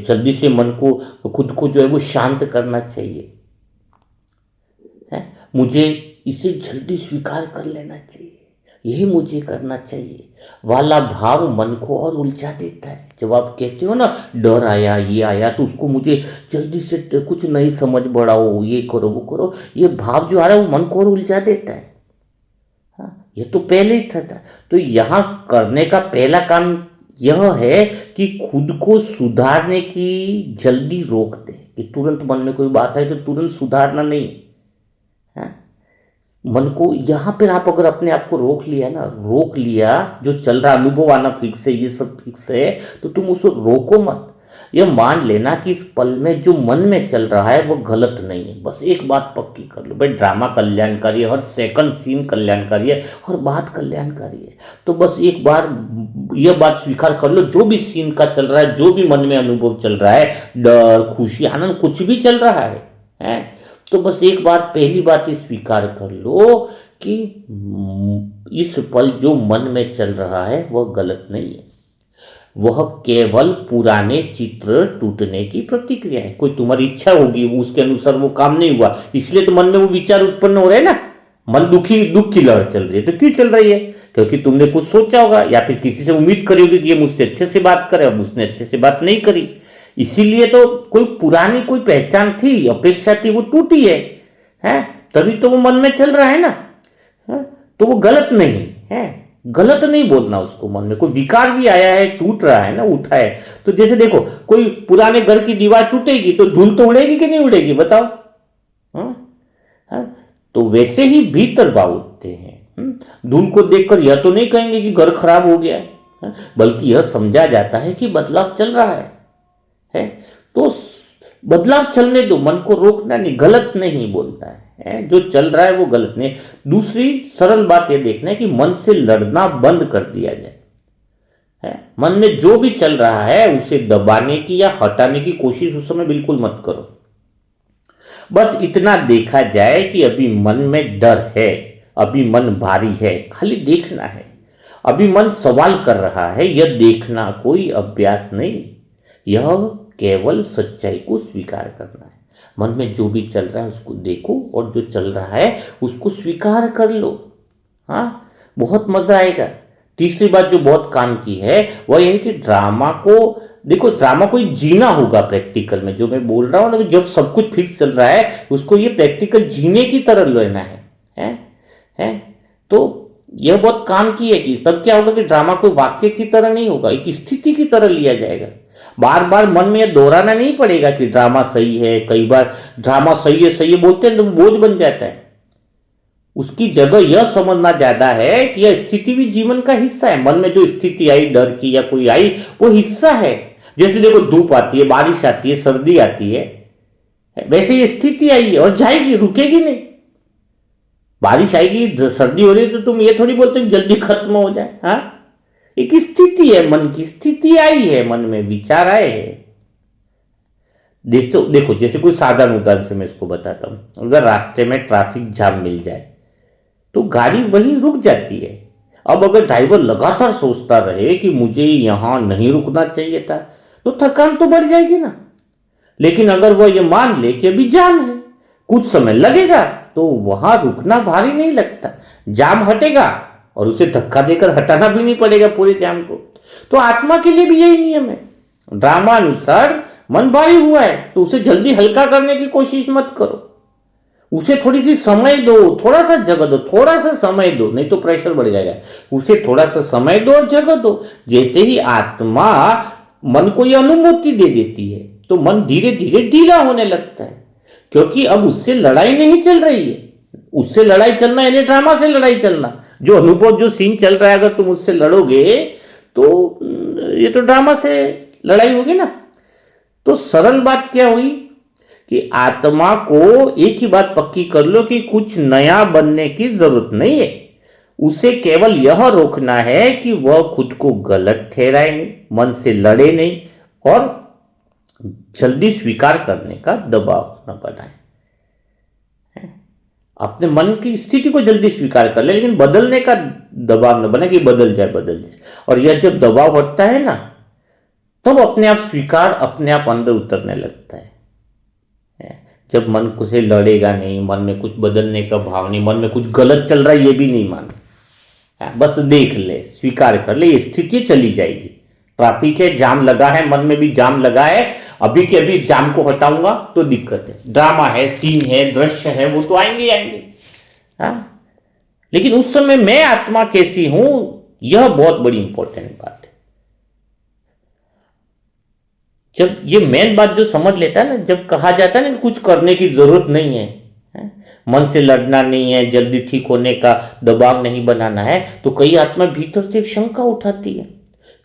जल्दी से मन को, खुद को जो है वो शांत करना चाहिए, है, मुझे इसे जल्दी स्वीकार कर लेना चाहिए, यही मुझे करना चाहिए वाला भाव मन को और उलझा देता है। जब आप कहते हो ना डर आया, ये आया, तो उसको मुझे जल्दी से कुछ नहीं समझ बढ़ाओ, ये करो वो करो, ये भाव जो आ रहा है वो मन को और उलझा देता है। हाँ, ये तो पहले ही था। तो यहाँ करने का पहला काम यह है कि खुद को सुधारने की जल्दी रोक दे, कि तुरंत मन में कोई बात है तो तुरंत सुधारना नहीं। हाँ, मन को यहाँ पर आप अगर अपने आप को रोक लिया ना, रोक लिया, जो चल रहा अनुभव आना फिक्स है, ये सब फिक्स है, तो तुम उसको रोको मत। यह मान लेना कि इस पल में जो मन में चल रहा है वो गलत नहीं है। बस एक बात पक्की कर लो, भाई ड्रामा कल्याणकारी है, हर सेकंड सीन कल्याणकारी है, हर बात कल्याणकारी है। तो बस एक बार यह बात स्वीकार कर लो, जो भी सीन का चल रहा है, जो भी मन में अनुभव चल रहा है, डर, खुशी, आनंद, कुछ भी चल रहा है, तो बस एक बार पहली बात ही स्वीकार कर लो कि इस पल जो मन में चल रहा है वह गलत नहीं है, वह केवल पुराने चित्र टूटने की प्रतिक्रिया है। कोई तुम्हारी इच्छा होगी, उसके अनुसार वो काम नहीं हुआ, इसलिए तो मन में वो विचार उत्पन्न हो रहे हैं ना। मन दुखी, दुख की लहर चल रही है, तो क्यों चल रही है? क्योंकि तुमने कुछ सोचा होगा, या फिर किसी से उम्मीद करी होगी कि ये मुझसे अच्छे से बात करे, अब उसने अच्छे से बात नहीं करी, इसीलिए तो कोई पुरानी कोई पहचान थी, अपेक्षा थी, वो टूटी है, तभी तो वो मन में चल रहा है ना। है? तो वो गलत नहीं है, गलत नहीं बोलना उसको। मन में कोई विकार भी आया है, टूट रहा है ना, उठा है, तो जैसे देखो कोई पुराने घर की दीवार टूटेगी तो धूल तो उड़ेगी कि नहीं उड़ेगी, बताओ। तो वैसे ही भीतर भाव उठते हैं। धूल को देखकर यह तो नहीं कहेंगे कि घर खराब हो गया है, बल्कि यह समझा जाता है कि बदलाव चल रहा है। तो बदलाव चलने दो, मन को रोकना नहीं, गलत नहीं बोलता है, जो चल रहा है वो गलत नहीं। दूसरी सरल बात यह देखना है कि मन से लड़ना बंद कर दिया जाए। मन में जो भी चल रहा है उसे दबाने की या हटाने की कोशिश उस समय बिल्कुल मत करो। बस इतना देखा जाए कि अभी मन में डर है, अभी मन भारी है, खाली देखना है। अभी मन सवाल कर रहा है, यह देखना कोई अभ्यास नहीं, यह केवल सच्चाई को स्वीकार करना है। मन में जो भी चल रहा है उसको देखो, और जो चल रहा है उसको स्वीकार कर लो। हाँ, बहुत मजा आएगा। तीसरी बात जो बहुत काम की है वह यह है कि ड्रामा को देखो, ड्रामा को जीना होगा प्रैक्टिकल में। जो मैं बोल रहा हूं ना, जब सब कुछ फिक्स चल रहा है उसको ये प्रैक्टिकल जीने की तरह लेना है? तो यह बहुत काम की है कि तब क्या होगा कि ड्रामा कोई वाक्य की तरह नहीं होगा, एक स्थिति की तरह लिया जाएगा। बार बार मन में यह दोहराना नहीं पड़ेगा कि ड्रामा सही है। कई बार ड्रामा सही है बोलते हैं तो बोझ बन जाता है। उसकी जगह यह समझना ज्यादा है कि यह स्थिति भी जीवन का हिस्सा है। मन में जो स्थिति आई डर की या कोई आई, वो हिस्सा है। जैसे देखो धूप आती है, बारिश आती है, सर्दी आती है, वैसे ये स्थिति आई है और जाएगी, रुकेगी नहीं। बारिश आएगी, सर्दी हो रही है, तो तुम ये थोड़ी बोलते कि जल्दी खत्म हो जाए। हाँ, एक स्थिति है, मन की स्थिति आई है, मन में विचार आए हैं। देखो जैसे कोई साधारण उदाहरण से मैं इसको बताता हूं। अगर रास्ते में ट्रैफिक जाम मिल जाए तो गाड़ी वहीं रुक जाती है। अब अगर ड्राइवर लगातार सोचता रहे कि मुझे यहां नहीं रुकना चाहिए था, तो थकान तो बढ़ जाएगी ना। लेकिन अगर वह ये मान ले कि अभी जाम है, कुछ समय लगेगा, तो वहां रुकना भारी नहीं लगता, जाम हटेगा और उसे धक्का देकर हटाना भी नहीं पड़ेगा पूरे जाम को। तो आत्मा के लिए भी यही नियम है। ड्रामा अनुसार मन भारी हुआ है तो उसे जल्दी हल्का करने की कोशिश मत करो, उसे थोड़ी सी समय दो, थोड़ा सा जगह दो, थोड़ा सा समय दो, नहीं तो प्रेशर बढ़ जाएगा। उसे थोड़ा सा समय दो और जगह दो। जैसे ही आत्मा मन को यह अनुभूति दे देती है तो मन धीरे धीरे ढीला होने लगता है, क्योंकि अब उससे लड़ाई नहीं चल रही है। उससे लड़ाई चलना यानी ड्रामा से लड़ाई चलना। जो अनुभव, जो सीन चल रहा है, अगर तुम उससे लड़ोगे तो ये तो ड्रामा से लड़ाई होगी ना। तो सरल बात क्या हुई कि आत्मा को एक ही बात पक्की कर लो कि कुछ नया बनने की जरूरत नहीं है। उसे केवल यह रोकना है कि वह खुद को गलत ठहराए नहीं, मन से लड़े नहीं, और जल्दी स्वीकार करने का दबाव न बनाए। अपने मन की स्थिति को जल्दी स्वीकार कर ले, लेकिन बदलने का दबाव न बने कि बदल जाए। और यह जब दबाव हटता है ना, तब अपने आप स्वीकार अपने आप अंदर उतरने लगता है। जब मन को से लड़ेगा नहीं, मन में कुछ बदलने का भाव नहीं, मन में कुछ गलत चल रहा है ये भी नहीं माने, बस देख ले, स्वीकार कर ले, ये स्थिति चली जाएगी। ट्रैफिक है, जाम लगा है, मन में भी जाम लगा है, अभी के अभी जाम को हटाऊंगा तो दिक्कत है। ड्रामा है, सीन है, दृश्य है, वो तो आएंगे। हाँ, लेकिन उस समय मैं आत्मा कैसी हूं, यह बहुत बड़ी इंपॉर्टेंट बात है। जब ये मेन बात जो समझ लेता है ना, जब कहा जाता है ना कि कुछ करने की जरूरत नहीं है, मन से लड़ना नहीं है, जल्दी ठीक होने का दबाव नहीं बनाना है, तो कई आत्मा भीतर से एक शंका उठाती है,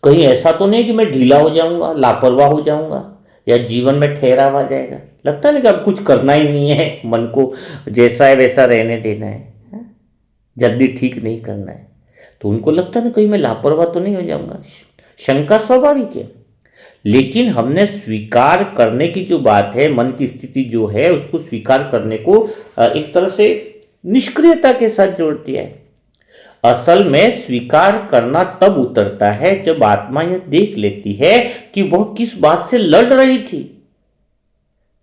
कहीं ऐसा तो नहीं कि मैं ढीला हो जाऊंगा, लापरवाह हो जाऊंगा, या जीवन में ठहराव आ जाएगा। लगता है ना कि अब कुछ करना ही नहीं है, मन को जैसा है वैसा रहने देना है, जल्दी ठीक नहीं करना है। तो उनको लगता है ना कहीं मैं लापरवाह तो नहीं हो जाऊंगा। शंका स्वाभाविक है, लेकिन हमने स्वीकार करने की जो बात है, मन की स्थिति जो है उसको स्वीकार करने को एक तरह से निष्क्रियता के साथ जोड़ दिया है। असल में स्वीकार करना तब उतरता है जब आत्मा यह देख लेती है कि वह किस बात से लड़ रही थी।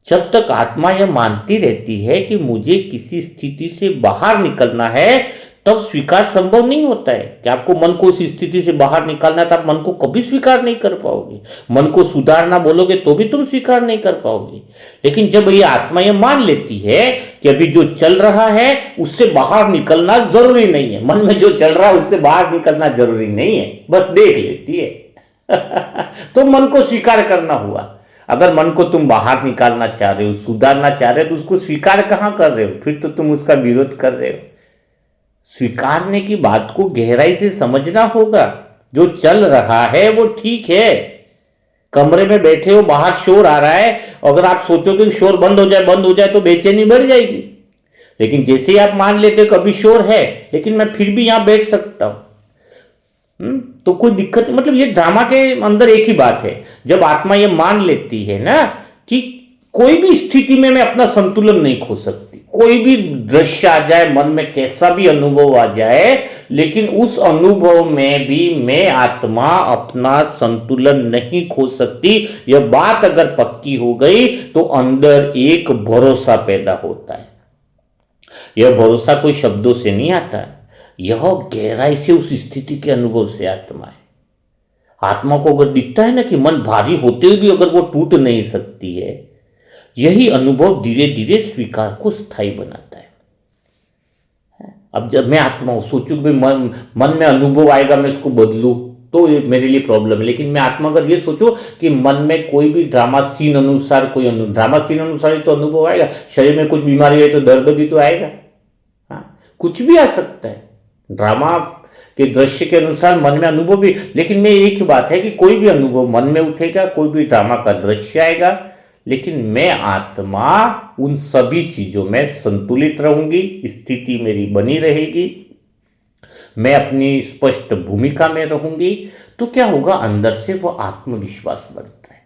जब तक आत्मा यह मानती रहती है कि मुझे किसी स्थिति से बाहर निकलना है, तब स्वीकार संभव नहीं होता है। कि आपको मन को उस स्थिति से बाहर निकालना है तो आप मन को कभी स्वीकार नहीं कर पाओगे। मन को सुधारना बोलोगे तो भी तुम स्वीकार नहीं कर पाओगे। लेकिन जब ये आत्मा ये मान लेती है कि अभी जो चल रहा है उससे बाहर निकलना जरूरी नहीं है, मन में जो चल रहा है उससे बाहर निकलना जरूरी नहीं है, बस देख लेती है तो मन को स्वीकार करना हुआ। अगर मन को तुम बाहर निकालना चाह रहे हो, सुधारना चाह रहे हो, तो उसको स्वीकार कहां कर रहे हो, फिर तो तुम उसका विरोध कर रहे हो। स्वीकारने की बात को गहराई से समझना होगा। जो चल रहा है वो ठीक है। कमरे में बैठे हो, बाहर शोर आ रहा है, अगर आप सोचोगे कि शोर बंद हो जाए तो बेचैनी बढ़ जाएगी। लेकिन जैसे ही आप मान लेते हो कभी शोर है लेकिन मैं फिर भी यहां बैठ सकता हूं, तो कोई दिक्कत, मतलब ये ड्रामा के अंदर एक ही बात है। जब आत्मा ये मान लेती है ना कि कोई भी स्थिति में मैं अपना संतुलन नहीं खो सकती, कोई भी दृश्य आ जाए, मन में कैसा भी अनुभव आ जाए, लेकिन उस अनुभव में भी मैं आत्मा अपना संतुलन नहीं खो सकती, यह बात अगर पक्की हो गई तो अंदर एक भरोसा पैदा होता है। यह भरोसा कोई शब्दों से नहीं आता है, यह गहराई से उस स्थिति के अनुभव से आत्मा है। आत्मा को अगर दिखता है ना कि मन भारी होते हुए भी अगर वो टूट नहीं सकती है, यही अनुभव धीरे धीरे स्वीकार को स्थायी बनाता है। अब जब मैं आत्मा सोचूं कि मन में अनुभव आएगा मैं इसको बदलूं तो ये मेरे लिए प्रॉब्लम है। लेकिन मैं आत्मा अगर ये सोचूं कि मन में कोई भी ड्रामा सीन अनुसार ड्रामा सीन अनुसार ही तो अनुभव आएगा। शरीर में कुछ बीमारी है तो दर्द भी तो आएगा, कुछ भी आ सकता है। ड्रामा के दृश्य के अनुसार मन में अनुभव भी, लेकिन में एक ही बात है कि कोई भी अनुभव मन में उठेगा, कोई भी ड्रामा का दृश्य आएगा, लेकिन मैं आत्मा उन सभी चीजों में संतुलित रहूंगी, स्थिति मेरी बनी रहेगी, मैं अपनी स्पष्ट भूमिका में रहूंगी। तो क्या होगा, अंदर से वो आत्मविश्वास बढ़ता है,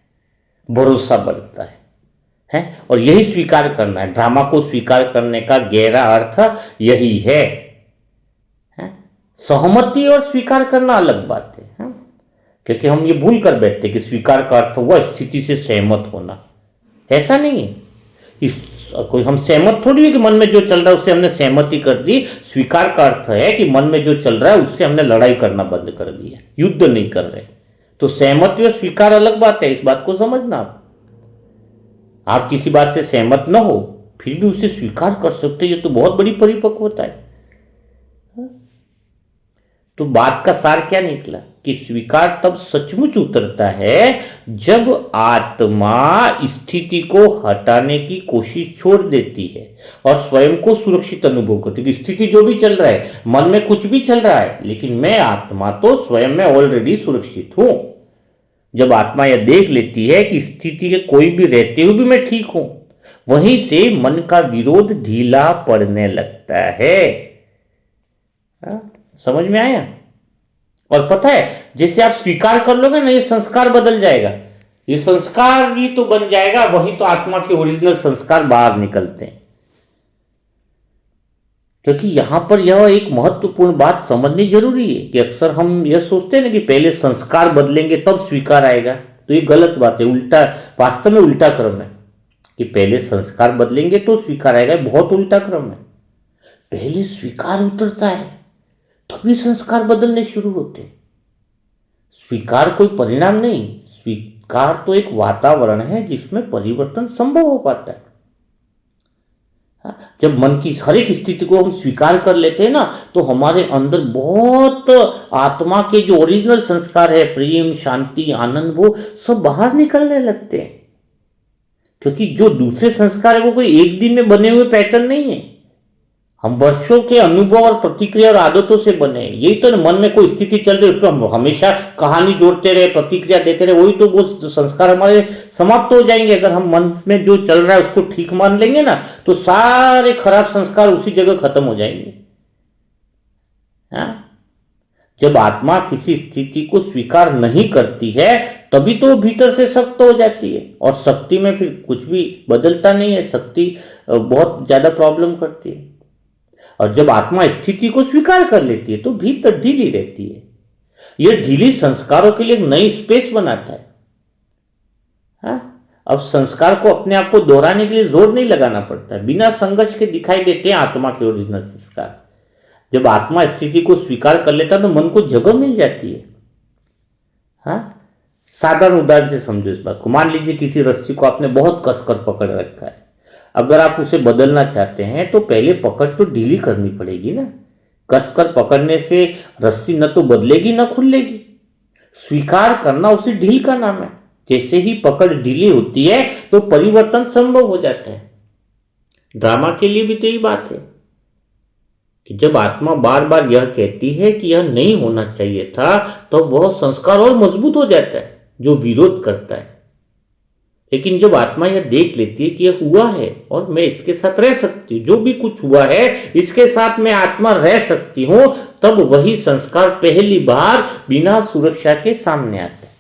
भरोसा बढ़ता है। और यही स्वीकार करना है। ड्रामा को स्वीकार करने का गहरा अर्थ यही है। सहमति और स्वीकार करना अलग बात है, क्योंकि हम ये भूल कर बैठते कि स्वीकार का अर्थ हुआ स्थिति से सहमत होना। ऐसा नहीं है। कोई हम सहमत थोड़ी है कि मन में जो चल रहा है उससे हमने सहमति कर दी। स्वीकार का अर्थ है कि मन में जो चल रहा है उससे हमने लड़ाई करना बंद कर दिया, युद्ध नहीं कर रहे। तो सहमति और स्वीकार अलग बात है, इस बात को समझना। आप किसी बात से सहमत न हो फिर भी उसे स्वीकार कर सकते, ये तो बहुत बड़ी परिपक्वता है। तो बात का सार क्या निकला कि स्वीकार तब सचमुच उतरता है जब आत्मा स्थिति को हटाने की कोशिश छोड़ देती है और स्वयं को सुरक्षित अनुभव करती है। स्थिति जो भी चल रहा है, मन में कुछ भी चल रहा है, लेकिन मैं आत्मा तो स्वयं में ऑलरेडी सुरक्षित हूं। जब आत्मा यह देख लेती है कि स्थिति के कोई भी रहते हुए भी मैं ठीक हूं, वहीं से मन का विरोध ढीला पड़ने लगता है। समझ में आया? और पता है, जैसे आप स्वीकार कर लोगे ना, ये संस्कार बदल जाएगा, ये संस्कार भी तो बन जाएगा, वही तो आत्मा के ओरिजिनल संस्कार बाहर निकलते हैं। क्योंकि यहां पर यह एक महत्वपूर्ण बात समझनी जरूरी है कि अक्सर हम यह सोचते हैं ना कि पहले संस्कार बदलेंगे तब स्वीकार आएगा, तो ये गलत बात है। उल्टा, वास्तव में उल्टा क्रम है कि पहले संस्कार बदलेंगे तो स्वीकार आएगा। बहुत उल्टा क्रम है। पहले स्वीकार उतरता है तभी संस्कार बदलने शुरू होते। स्वीकार कोई परिणाम नहीं, स्वीकार तो एक वातावरण है जिसमें परिवर्तन संभव हो पाता है। जब मन की हर एक स्थिति को हम स्वीकार कर लेते हैं ना, तो हमारे अंदर बहुत आत्मा के जो ओरिजिनल संस्कार है, प्रेम, शांति, आनंद, वो सब बाहर निकलने लगते हैं। क्योंकि जो दूसरे संस्कार है वो कोई एक दिन में बने हुए पैटर्न नहीं है, हम वर्षों के अनुभव और प्रतिक्रिया और आदतों से बने हैं। यही तो मन में कोई स्थिति चल रही है, उस पर हम हमेशा कहानी जोड़ते रहे, प्रतिक्रिया देते रहे, वही तो वो संस्कार हमारे समाप्त हो जाएंगे। अगर हम मन में जो चल रहा है उसको ठीक मान लेंगे ना, तो सारे खराब संस्कार उसी जगह खत्म हो जाएंगे। हाँ? जब आत्मा किसी स्थिति को स्वीकार नहीं करती है, तभी तो वो भीतर से सख्त हो जाती है, और शक्ति में फिर कुछ भी बदलता नहीं है। शक्ति बहुत ज्यादा प्रॉब्लम करती है। और जब आत्मा स्थिति को स्वीकार कर लेती है तो भीतर ढीली रहती है। यह ढीली संस्कारों के लिए एक नई स्पेस बनाता है। हाँ? अब संस्कार को अपने आप को दोहराने के लिए जोर नहीं लगाना पड़ता है, बिना संघर्ष के दिखाई देते हैं आत्मा के ओरिजिनल संस्कार। जब आत्मा स्थिति को स्वीकार कर लेता है तो मन को जगह मिल जाती है। हाँ? साधारण उदाहरण से समझो इस बात को। मान लीजिए किसी रस्सी को आपने बहुत कसकर पकड़ रखा है। अगर आप उसे बदलना चाहते हैं तो पहले पकड़ तो ढीली करनी पड़ेगी ना। कसकर पकड़ने से रस्सी न तो बदलेगी न खुलेगी। स्वीकार करना उसे ढील का नाम है। जैसे ही पकड़ ढीली होती है तो परिवर्तन संभव हो जाता है। ड्रामा के लिए भी तो यही बात है कि जब आत्मा बार बार यह कहती है कि यह नहीं होना चाहिए था, तो वह संस्कार और मजबूत हो जाता है जो विरोध करता है। लेकिन जब आत्मा यह देख लेती है कि यह हुआ है और मैं इसके साथ रह सकती हूँ, जो भी कुछ हुआ है इसके साथ मैं आत्मा रह सकती हूँ, तब वही संस्कार पहली बार बिना सुरक्षा के सामने आता है।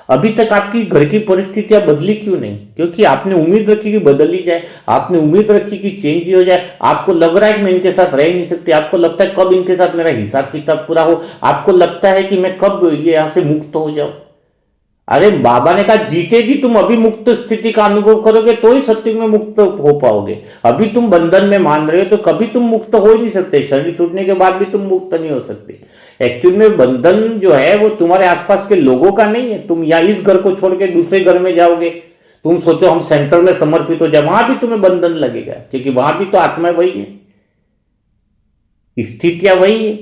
अभी तक आपकी घर की परिस्थितियां बदली क्यों नहीं? क्योंकि आपने उम्मीद रखी कि बदली जाए, आपने उम्मीद रखी कि चेंज ही हो जाए। आपको लग रहा है कि मैं इनके साथ रह नहीं सकती, आपको लगता है कब इनके साथ मेरा हिसाब किताब पूरा हो, आपको लगता है कि मैं कब ये यहां से मुक्त हो जाऊं। अरे बाबा ने कहा जीते जी तुम अभी मुक्त स्थिति का अनुभव करोगे तो ही सत्युग में मुक्त हो पाओगे। अभी तुम बंधन में मान रहे हो तो कभी तुम मुक्त हो ही नहीं सकते। शरीर छूटने के बाद भी तुम मुक्त नहीं हो सकते। एक्चुअल में बंधन जो है वो तुम्हारे आसपास के लोगों का नहीं है। तुम या इस घर को छोड़ के दूसरे घर में जाओगे, तुम सोचो हम सेंटर में समर्पित हो जाए, वहां भी तुम्हें बंधन लगेगा, क्योंकि वहां भी तो आत्मा वही है, स्थितियां वही है,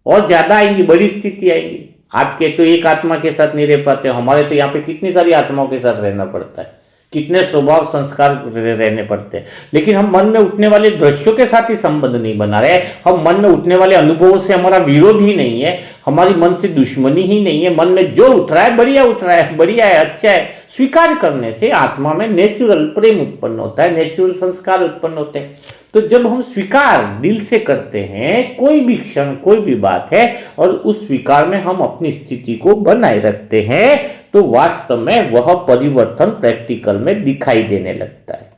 और ज्यादा आएंगी, बड़ी स्थिति आएंगी। आपके तो एक आत्मा के साथ नहीं रह पाते, हमारे तो यहाँ पे कितनी सारी आत्माओं के साथ रहना पड़ता है, कितने स्वभाव संस्कार रहने पड़ते हैं। लेकिन हम मन में उठने वाले दृश्यों के साथ ही संबंध नहीं बना रहे, हम मन में उठने वाले अनुभवों से हमारा विरोध ही नहीं है, हमारी मन से दुश्मनी ही नहीं है। मन में जो उठ रहा है बढ़िया उठ रहा है, बढ़िया है, अच्छा है। स्वीकार करने से आत्मा में नेचुरल प्रेम उत्पन्न होता है, नेचुरल संस्कार उत्पन्न होते हैं। तो जब हम स्वीकार दिल से करते हैं कोई भी क्षण, कोई भी बात है, और उस स्वीकार में हम अपनी स्थिति को बनाए रखते हैं, तो वास्तव में वह परिवर्तन प्रैक्टिकल में दिखाई देने लगता है।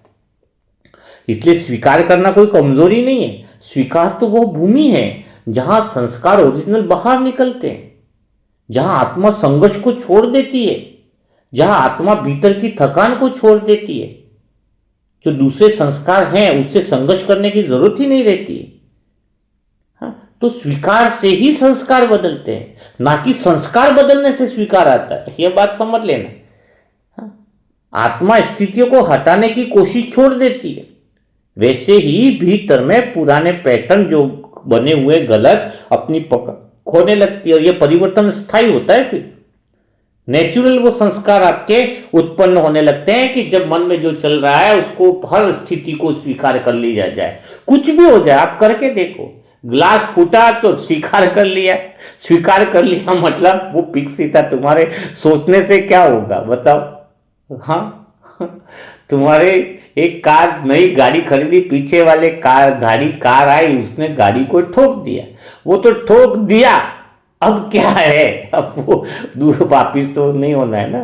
इसलिए स्वीकार करना कोई कमजोरी नहीं है। स्वीकार तो वो भूमि है जहां संस्कार ओरिजिनल बाहर निकलते हैं, जहां आत्मा संघर्ष को छोड़ देती है, जहां आत्मा भीतर की थकान को छोड़ देती है। जो दूसरे संस्कार हैं उससे संघर्ष करने की जरूरत ही नहीं रहती है। हाँ, तो स्वीकार से ही संस्कार बदलते हैं, ना कि संस्कार बदलने से स्वीकार आता है। यह बात समझ लेना। हाँ, आत्मा स्थितियों को हटाने की कोशिश छोड़ देती है, वैसे ही भीतर में पुराने पैटर्न जो बने हुए गलत अपनी पकड़ खोने लगती है, और यह परिवर्तन स्थायी होता है। फिर नेचुरल वो संस्कार आपके उत्पन्न होने लगते हैं कि जब मन में जो चल रहा है उसको हर स्थिति को स्वीकार कर लिया जाए। कुछ भी हो जाए, आप करके देखो। ग्लास फूटा तो स्वीकार कर लिया, स्वीकार कर लिया मतलब वो फिक्स ही था। तुम्हारे सोचने से क्या होगा बताओ? हाँ, तुम्हारे एक कार, नई गाड़ी खरीदी, पीछे वाले कार आई, उसने गाड़ी को ठोक दिया। वो तो ठोक दिया, अब क्या है? अब वो दूर वापिस तो नहीं होना है ना।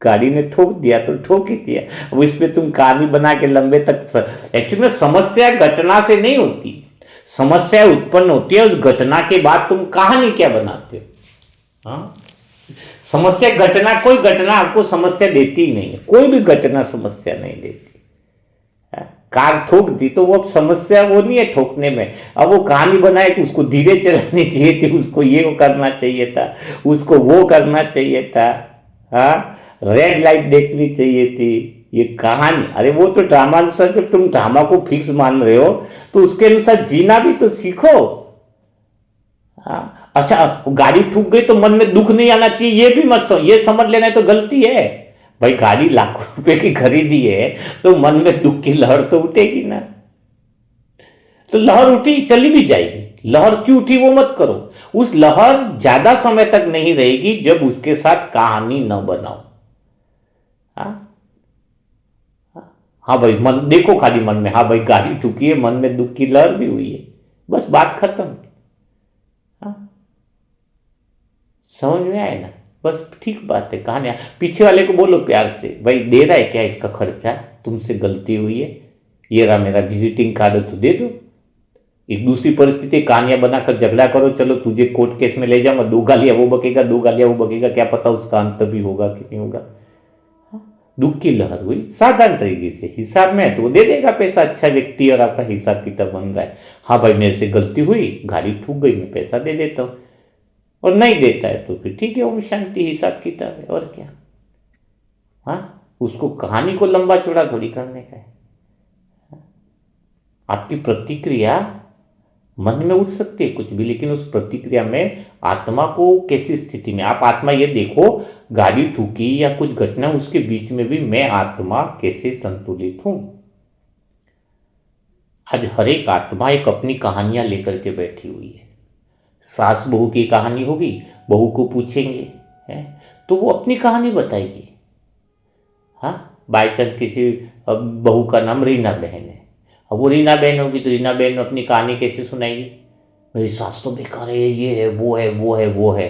गाड़ी ने ठोक दिया तो ठोक ही दिया। अब इस पे तुम कहानी बना के लंबे तक, एक्चुअली में समस्या घटना से नहीं होती, समस्या उत्पन्न होती है उस घटना के बाद तुम कहानी क्या बनाते हो। हाँ, समस्या घटना, कोई घटना आपको समस्या देती ही नहीं है, कोई भी घटना समस्या नहीं देती। कार ठोक दी तो वो अब समस्या वो नहीं है ठोकने में, अब वो कहानी बनाए कि उसको धीरे चलानी चाहिए थी, उसको ये वो करना चाहिए था, उसको वो करना चाहिए था। हाँ, रेड लाइट देखनी चाहिए थी, ये कहानी। अरे वो तो ड्रामा अनुसार, जब तुम ड्रामा को फिक्स मान रहे हो तो उसके अनुसार जीना भी तो सीखो। हाँ, अच्छा गाड़ी ठुक गई तो मन में दुख नहीं आना चाहिए, ये भी मत ये समझ लेना तो गलती है। भाई गाड़ी लाखों रुपए की खरीदी है तो मन में दुख की लहर तो उठेगी ना। तो लहर उठी चली भी जाएगी। लहर क्यों उठी वो मत करो। उस लहर ज्यादा समय तक नहीं रहेगी जब उसके साथ कहानी न बनाओ। हाँ हाँ भाई, मन देखो खाली मन में, हाँ भाई गाड़ी ठुकी है, मन में दुख की लहर भी हुई है, बस बात खत्म। हाँ, समझ में आए ना, बस ठीक बात है। कहानी पीछे वाले को बोलो प्यार से, भाई दे रहा है क्या इसका खर्चा, तुमसे गलती हुई है, ये रहा मेरा विजिटिंग कार्ड, तो दे दो। एक दूसरी परिस्थिति कहानियां बनाकर झगड़ा करो, चलो तुझे कोर्ट केस में ले जाऊंगा, 2 गालियां वो बकेगा, 2 गालियां वो बकेगा, क्या पता उसका अंत भी होगा कि नहीं होगा। दुख की लहर हुई साधारण तरीके से, हिसाब में है तो वो दे देगा पैसा, अच्छा व्यक्ति और आपका हिसाब किताब बन रहा है। हाँ भाई मेरे से गलती हुई, गाड़ी ठूक गई, मैं पैसा दे देता हूँ, और नहीं देता है तो फिर ठीक है, ओम शांति, हिसाब किताब है, और क्या। हाँ, उसको कहानी को लंबा चौड़ा थोड़ी करने का है। आपकी प्रतिक्रिया मन में उठ सकती है कुछ भी, लेकिन उस प्रतिक्रिया में आत्मा को कैसी स्थिति में, आप आत्मा ये देखो, गाड़ी ठुकी या कुछ घटना, उसके बीच में भी मैं आत्मा कैसे संतुलित हूं। आज हर एक आत्मा एक अपनी कहानियां लेकर के बैठी हुई है। सास बहू की कहानी होगी, बहू को पूछेंगे है तो वो अपनी कहानी बताएगी। हाँ, बाई चांस किसी बहू का नाम रीना बहन है, अब वो रीना बहन होगी तो रीना बहन अपनी कहानी कैसे सुनाएगी, मेरी सास तो बेकार है, ये है वो है वो है वो है।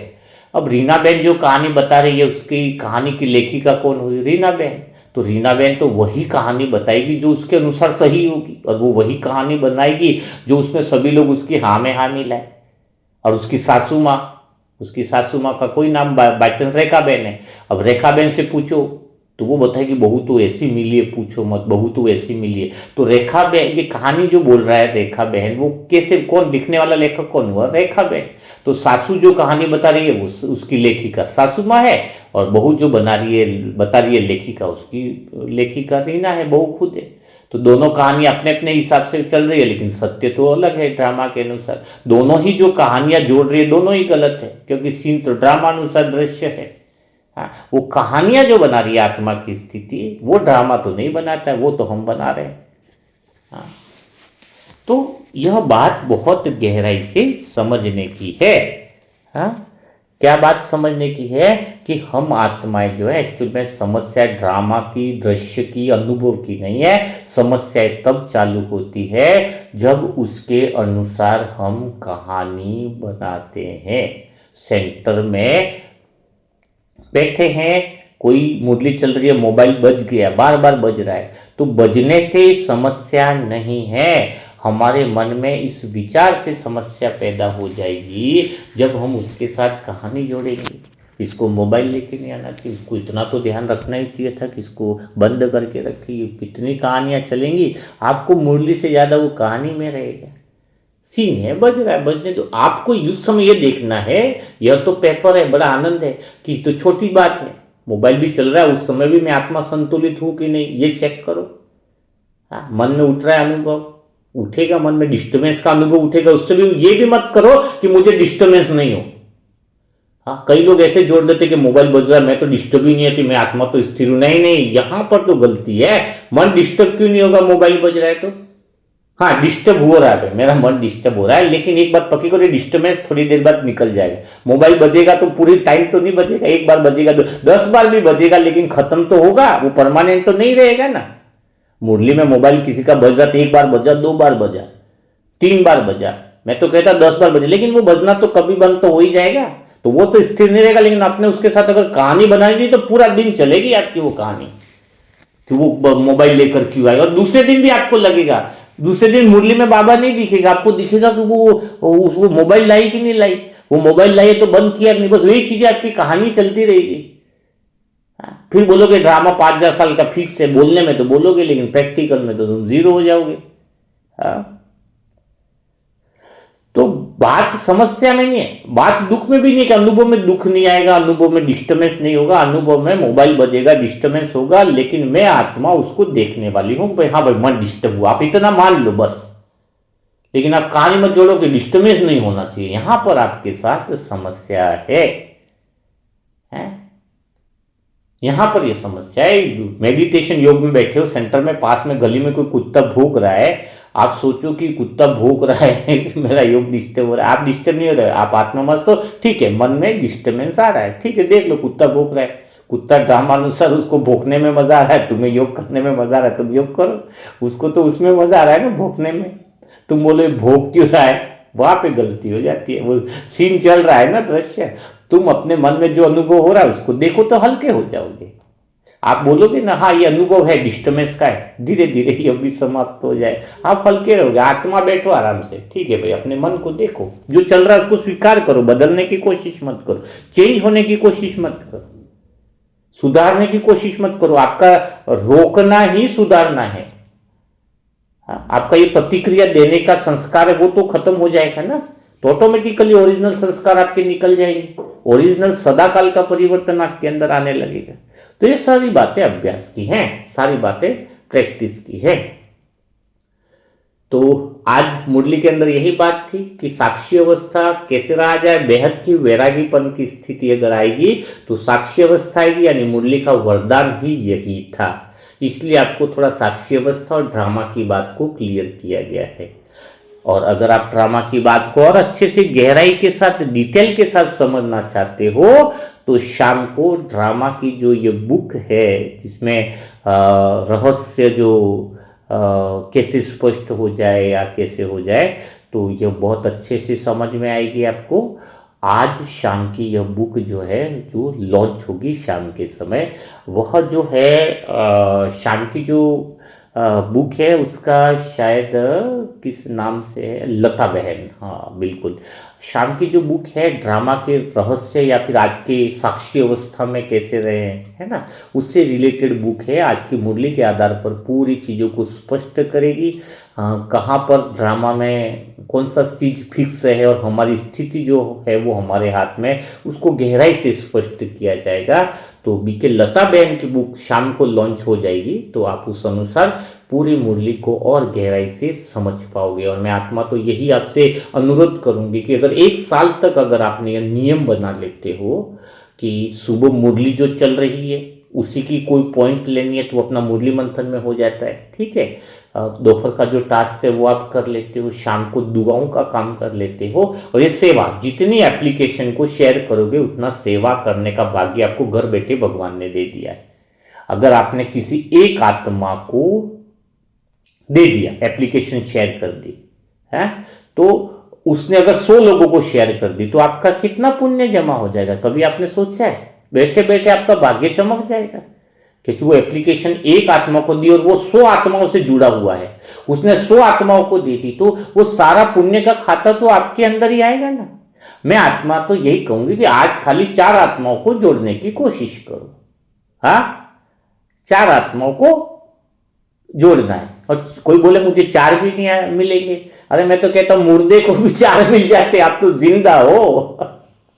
अब रीना बहन जो कहानी बता रही है, उसकी कहानी की लेखिका कौन हुई, रीना बहन। तो रीना बहन तो वही कहानी बताएगी जो उसके अनुसार सही होगी, और वो वही कहानी बनाएगी जो उसमें सभी लोग उसकी हाँ में हाँ मिलाए। और उसकी सासू माँ का कोई नाम बाई चांस रेखा बहन है, अब रेखा बहन से पूछो तो वो बताएगी बहू तो ऐसी मिली है, पूछो मत, बहू तो ऐसी मिली है। तो रेखा बहन, ये कहानी जो बोल रहा है रेखा बहन, वो कैसे, कौन लिखने वाला लेखक कौन हुआ, रेखा बहन। तो सासू जो कहानी बता रही है वो उसकी लेखिका सासू माँ है, और बहू जो बता रही है लेखिका, उसकी लेखिका रीना है, बहू खुद है। तो दोनों कहानी अपने अपने हिसाब से चल रही है, लेकिन सत्य तो अलग है ड्रामा के अनुसार। दोनों ही जो कहानियां जोड़ रही है दोनों ही गलत है, क्योंकि सीन तो ड्रामा अनुसार दृश्य है। हाँ, वो कहानियां जो बना रही है आत्मा की स्थिति, वो ड्रामा तो नहीं बनाता है, वो तो हम बना रहे हैं। हाँ, तो यह बात बहुत गहराई से समझने की है। हाँ, क्या बात समझने की है कि हम आत्माएं जो है एक्चुअल में, समस्या ड्रामा की, दृश्य की, अनुभव की नहीं है। समस्याएं तब चालू होती है जब उसके अनुसार हम कहानी बनाते हैं। सेंटर में बैठे हैं, कोई मुरली चल रही है, मोबाइल बज गया, बार बार बज रहा है, तो बजने से समस्या नहीं है, हमारे मन में इस विचार से समस्या पैदा हो जाएगी जब हम उसके साथ कहानी जोड़ेंगे। इसको मोबाइल लेके नहीं आना चाहिए, उसको इतना तो ध्यान रखना ही चाहिए था कि इसको बंद करके रखिए, कितनी कहानियां चलेंगी, आपको मुरली से ज़्यादा वो कहानी में रहेगा। सीन है, बज रहा है, बजने दो। आपको उस समय ये देखना है, यह तो पेपर है, बड़ा आनंद है कि तो छोटी बात है, मोबाइल भी चल रहा है, उस समय भी मैं आत्मा संतुलित हूं कि नहीं, ये चेक करो। हाँ, मन में उठ रहा है अनुभव, उठेगा मन में, डिस्टर्बेंस का अनुभव उठेगा, उससे भी ये भी मत करो कि मुझे डिस्टर्बेंस नहीं हो। हाँ, कई लोग ऐसे जोड़ देते कि मोबाइल बज रहा है, मैं तो डिस्टर्ब ही नहीं है, मैं आत्मा तो स्थिर हूं। नहीं नहीं, यहां पर तो गलती है। मन डिस्टर्ब क्यों नहीं होगा, मोबाइल बज रहा है तो। हाँ, डिस्टर्ब हो रहा है, मेरा मन डिस्टर्ब हो रहा है, लेकिन एक बात पक्की करो, डिस्टर्बेंस थोड़ी देर बाद निकल जाएगा। मोबाइल बजेगा तो पूरी टाइम तो नहीं बजेगा, एक बार बजेगा, 10 बार भी बजेगा, लेकिन खत्म तो होगा, वो परमानेंट तो नहीं रहेगा ना। मुरली में मोबाइल किसी का बज रहा, तो 1 बार बजा, 2 बार बजा, 3 बार बजा, मैं तो कहता 10 बार बजे, लेकिन वो बजना तो कभी बंद तो हो ही जाएगा, तो वो तो स्थिर नहीं रहेगा। लेकिन आपने उसके साथ अगर कहानी बनाई दी तो पूरा दिन चलेगी आपकी वो कहानी, कि वो मोबाइल लेकर क्यों आएगा। और दूसरे दिन भी आपको लगेगा, दूसरे दिन मुरली में बाबा नहीं दिखेगा, आपको दिखेगा कि वो मोबाइल लाई कि नहीं लाई, वो मोबाइल लाई तो बंद किया नहीं, बस वही चीजें, आपकी कहानी चलती रहेगी। फिर बोलोगे ड्रामा 5,000 साल का फिक्स है, बोलने में तो बोलोगे, लेकिन प्रैक्टिकल में तो तुम जीरो हो जाओगे। हाँ, तो बात समस्या में नहीं है, बात दुख में भी नहीं, कि अनुभव में दुख नहीं आएगा, अनुभव में डिस्टर्बेंस नहीं होगा, अनुभव में मोबाइल बजेगा, डिस्टर्बेंस होगा, लेकिन मैं आत्मा उसको देखने वाली हूं। भाई हाँ भाई, मन डिस्टर्ब हुआ, आप इतना मान लो बस, लेकिन आप कहानी मत जोड़ो कि डिस्टर्बेंस नहीं होना चाहिए। यहां पर आपके साथ समस्या है, यहां पर यह समस्या है। मेडिटेशन योग में बैठे हो, सेंटर में पास में गली में कोई कुत्ता भौंक रहा है, आप सोचो कि कुत्ता भौंक रहा है मेरा योग डिस्टर्ब हो रहा है, आप डिस्टर्ब नहीं हो रहे, आप आत्ममस्त हो, ठीक है, मन में डिस्टर्बेंस आ रहा है, ठीक है, देख लो कुत्ता भौंक रहा है, कुत्ता ड्रामा अनुसार उसको भौंकने में मजा आ रहा है, तुम्हें योग करने में मजा आ रहा है, तुम योग करो, उसको तो उसमें मजा आ रहा है ना भौंकने में। तुम बोले भौंक क्यों रहा है, वहां पे गलती हो जाती है, वो सीन चल रहा है ना, दृश्य, तुम अपने मन में जो अनुभव हो रहा है उसको देखो तो हल्के हो जाओगे। आप बोलोगे ना हाँ ये अनुभव है डिस्टर्बेंस का है, धीरे धीरे ये भी समाप्त हो जाए, आप हल्के रहोगे, आत्मा बैठो आराम से, ठीक है भाई, अपने मन को देखो, जो चल रहा है उसको स्वीकार करो, बदलने की कोशिश मत करो, चेंज होने की कोशिश मत करो, सुधारने की कोशिश मत करो, आपका रोकना ही सुधारना है। हाँ, आपका ये प्रतिक्रिया देने का संस्कार है वो तो खत्म हो जाएगा ना, तो ऑटोमेटिकली ओरिजिनल संस्कार आपके निकल जाएंगे, ओरिजिनल सदाकाल का परिवर्तन आपके अंदर आने लगेगा। तो ये सारी बातें अभ्यास की हैं, सारी बातें प्रैक्टिस की है। तो आज मुरली के अंदर यही बात थी कि साक्षी अवस्था कैसे रहा जाए, बेहद की वैरागीपन की स्थिति अगर आएगी तो साक्षी अवस्था आएगी, यानी मुरली का वरदान ही यही था। इसलिए आपको थोड़ा साक्षी अवस्था और ड्रामा की बात को क्लियर किया गया है। और अगर आप ड्रामा की बात को और अच्छे से गहराई के साथ डिटेल के साथ समझना चाहते हो तो शाम को ड्रामा की जो ये बुक है जिसमें रहस्य जो कैसे स्पष्ट हो जाए या कैसे हो जाए, तो ये बहुत अच्छे से समझ में आएगी आपको। आज शाम की यह बुक जो है जो लॉन्च होगी शाम के समय, वह जो है शाम की जो बुक है उसका शायद किस नाम से है, लता बहन, हाँ बिल्कुल, शाम की जो बुक है ड्रामा के रहस्य या फिर आज के साक्षी अवस्था में कैसे रहे है ना, उससे रिलेटेड बुक है। आज की मुरली के आधार पर पूरी चीज़ों को स्पष्ट करेगी, कहाँ पर ड्रामा में कौन सा चीज फिक्स है और हमारी स्थिति जो है वो हमारे हाथ में, उसको गहराई से स्पष्ट किया जाएगा। तो बीके लता बहन की बुक शाम को लॉन्च हो जाएगी, तो आप उस अनुसार पूरी मुरली को और गहराई से समझ पाओगे। और मैं आत्मा तो यही आपसे अनुरोध करूंगी कि अगर 1 साल तक अगर आपने यह नियम बना लेते हो कि सुबह मुरली जो चल रही है उसी की कोई पॉइंट लेनी है तो अपना मुरली मंथन में हो जाता है, ठीक है, दोपहर का जो टास्क है वो आप कर लेते हो, शाम को दुआओं का काम कर लेते हो, और ये सेवा जितनी एप्लीकेशन को शेयर करोगे उतना सेवा करने का भाग्य आपको घर बैठे भगवान ने दे दिया है। अगर आपने किसी एक आत्मा को दे दिया, एप्लीकेशन शेयर कर दी है, तो उसने अगर 100 लोगों को शेयर कर दी तो आपका कितना पुण्य जमा हो जाएगा, कभी आपने सोचा है? बैठे बैठे आपका भाग्य चमक जाएगा, क्योंकि वो एप्लीकेशन एक आत्मा को दी और वो 100 आत्माओं से जुड़ा हुआ है, उसने 100 आत्माओं को दी थी, तो वो सारा पुण्य का खाता तो आपके अंदर ही आएगा ना। मैं आत्मा तो यही कहूंगी कि आज खाली 4 आत्माओं को जोड़ने की कोशिश करो, हाँ 4 आत्माओं को जोड़ना है। और कोई बोले मुझे 4 भी नहीं मिलेंगे, अरे मैं तो कहता हूं मुर्दे को भी 4 मिल जाते, आप तो जिंदा हो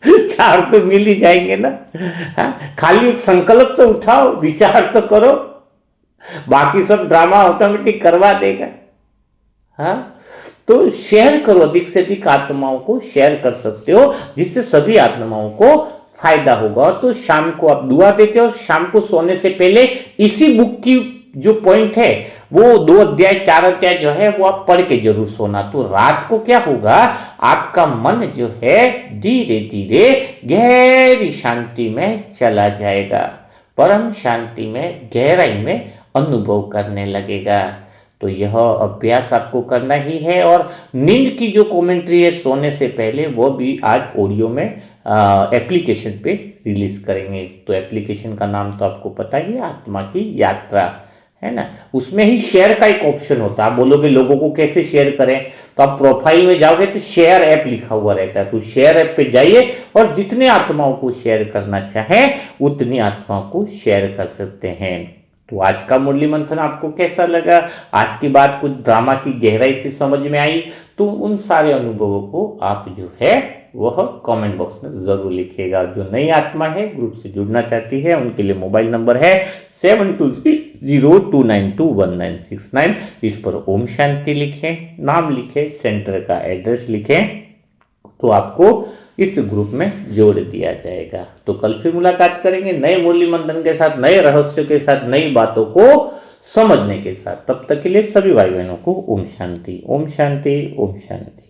4 तो मिल ही जाएंगे ना। हाँ? खाली एक संकल्प तो उठाओ, विचार तो करो, बाकी सब ड्रामा ऑटोमेटिक करवा देगा। हाँ, तो शेयर करो, अधिक से अधिक आत्माओं को शेयर कर सकते हो जिससे सभी आत्माओं को फायदा होगा। तो शाम को आप दुआ देते हो, शाम को सोने से पहले इसी बुक की जो पॉइंट है वो 2 अध्याय 4 अध्याय जो है वो आप पढ़ के जरूर सोना। तो रात को क्या होगा, आपका मन जो है धीरे धीरे गहरी शांति में चला जाएगा, परम शांति में गहराई में अनुभव करने लगेगा। तो यह अभ्यास आपको करना ही है। और नींद की जो कमेंट्री है सोने से पहले वो भी आज ऑडियो में एप्लीकेशन पे रिलीज करेंगे। तो एप्लीकेशन का नाम तो आपको पता ही है, आत्मा की यात्रा, है ना। उसमें ही शेयर का एक ऑप्शन होता है। आप बोलोगे लोगों को कैसे शेयर करें, तो आप प्रोफाइल में जाओगे तो शेयर ऐप लिखा हुआ रहता है, तो शेयर ऐप पे जाइए और जितने आत्माओं को शेयर करना चाहें उतनी आत्माओं को शेयर कर सकते हैं। तो आज का मुरली मंथन आपको कैसा लगा, आज की बात कुछ ड्रामा की गहराई से समझ में आई, तो उन सारे अनुभवों को आप जो है वह कमेंट बॉक्स में जरूर लिखिएगा। जो नई आत्मा है ग्रुप से जुड़ना चाहती है उनके लिए मोबाइल नंबर है 7202921969। इस पर ओम शांति लिखें, नाम लिखें, सेंटर का एड्रेस लिखें, तो आपको इस ग्रुप में जोड़ दिया जाएगा। तो कल फिर मुलाकात करेंगे नए मुरली मंथन के साथ, नए रहस्यों के साथ, नई बातों को समझने के साथ। तब तक के लिए सभी भाई बहनों को ओम शांति, ओम शांति, ओम शांति।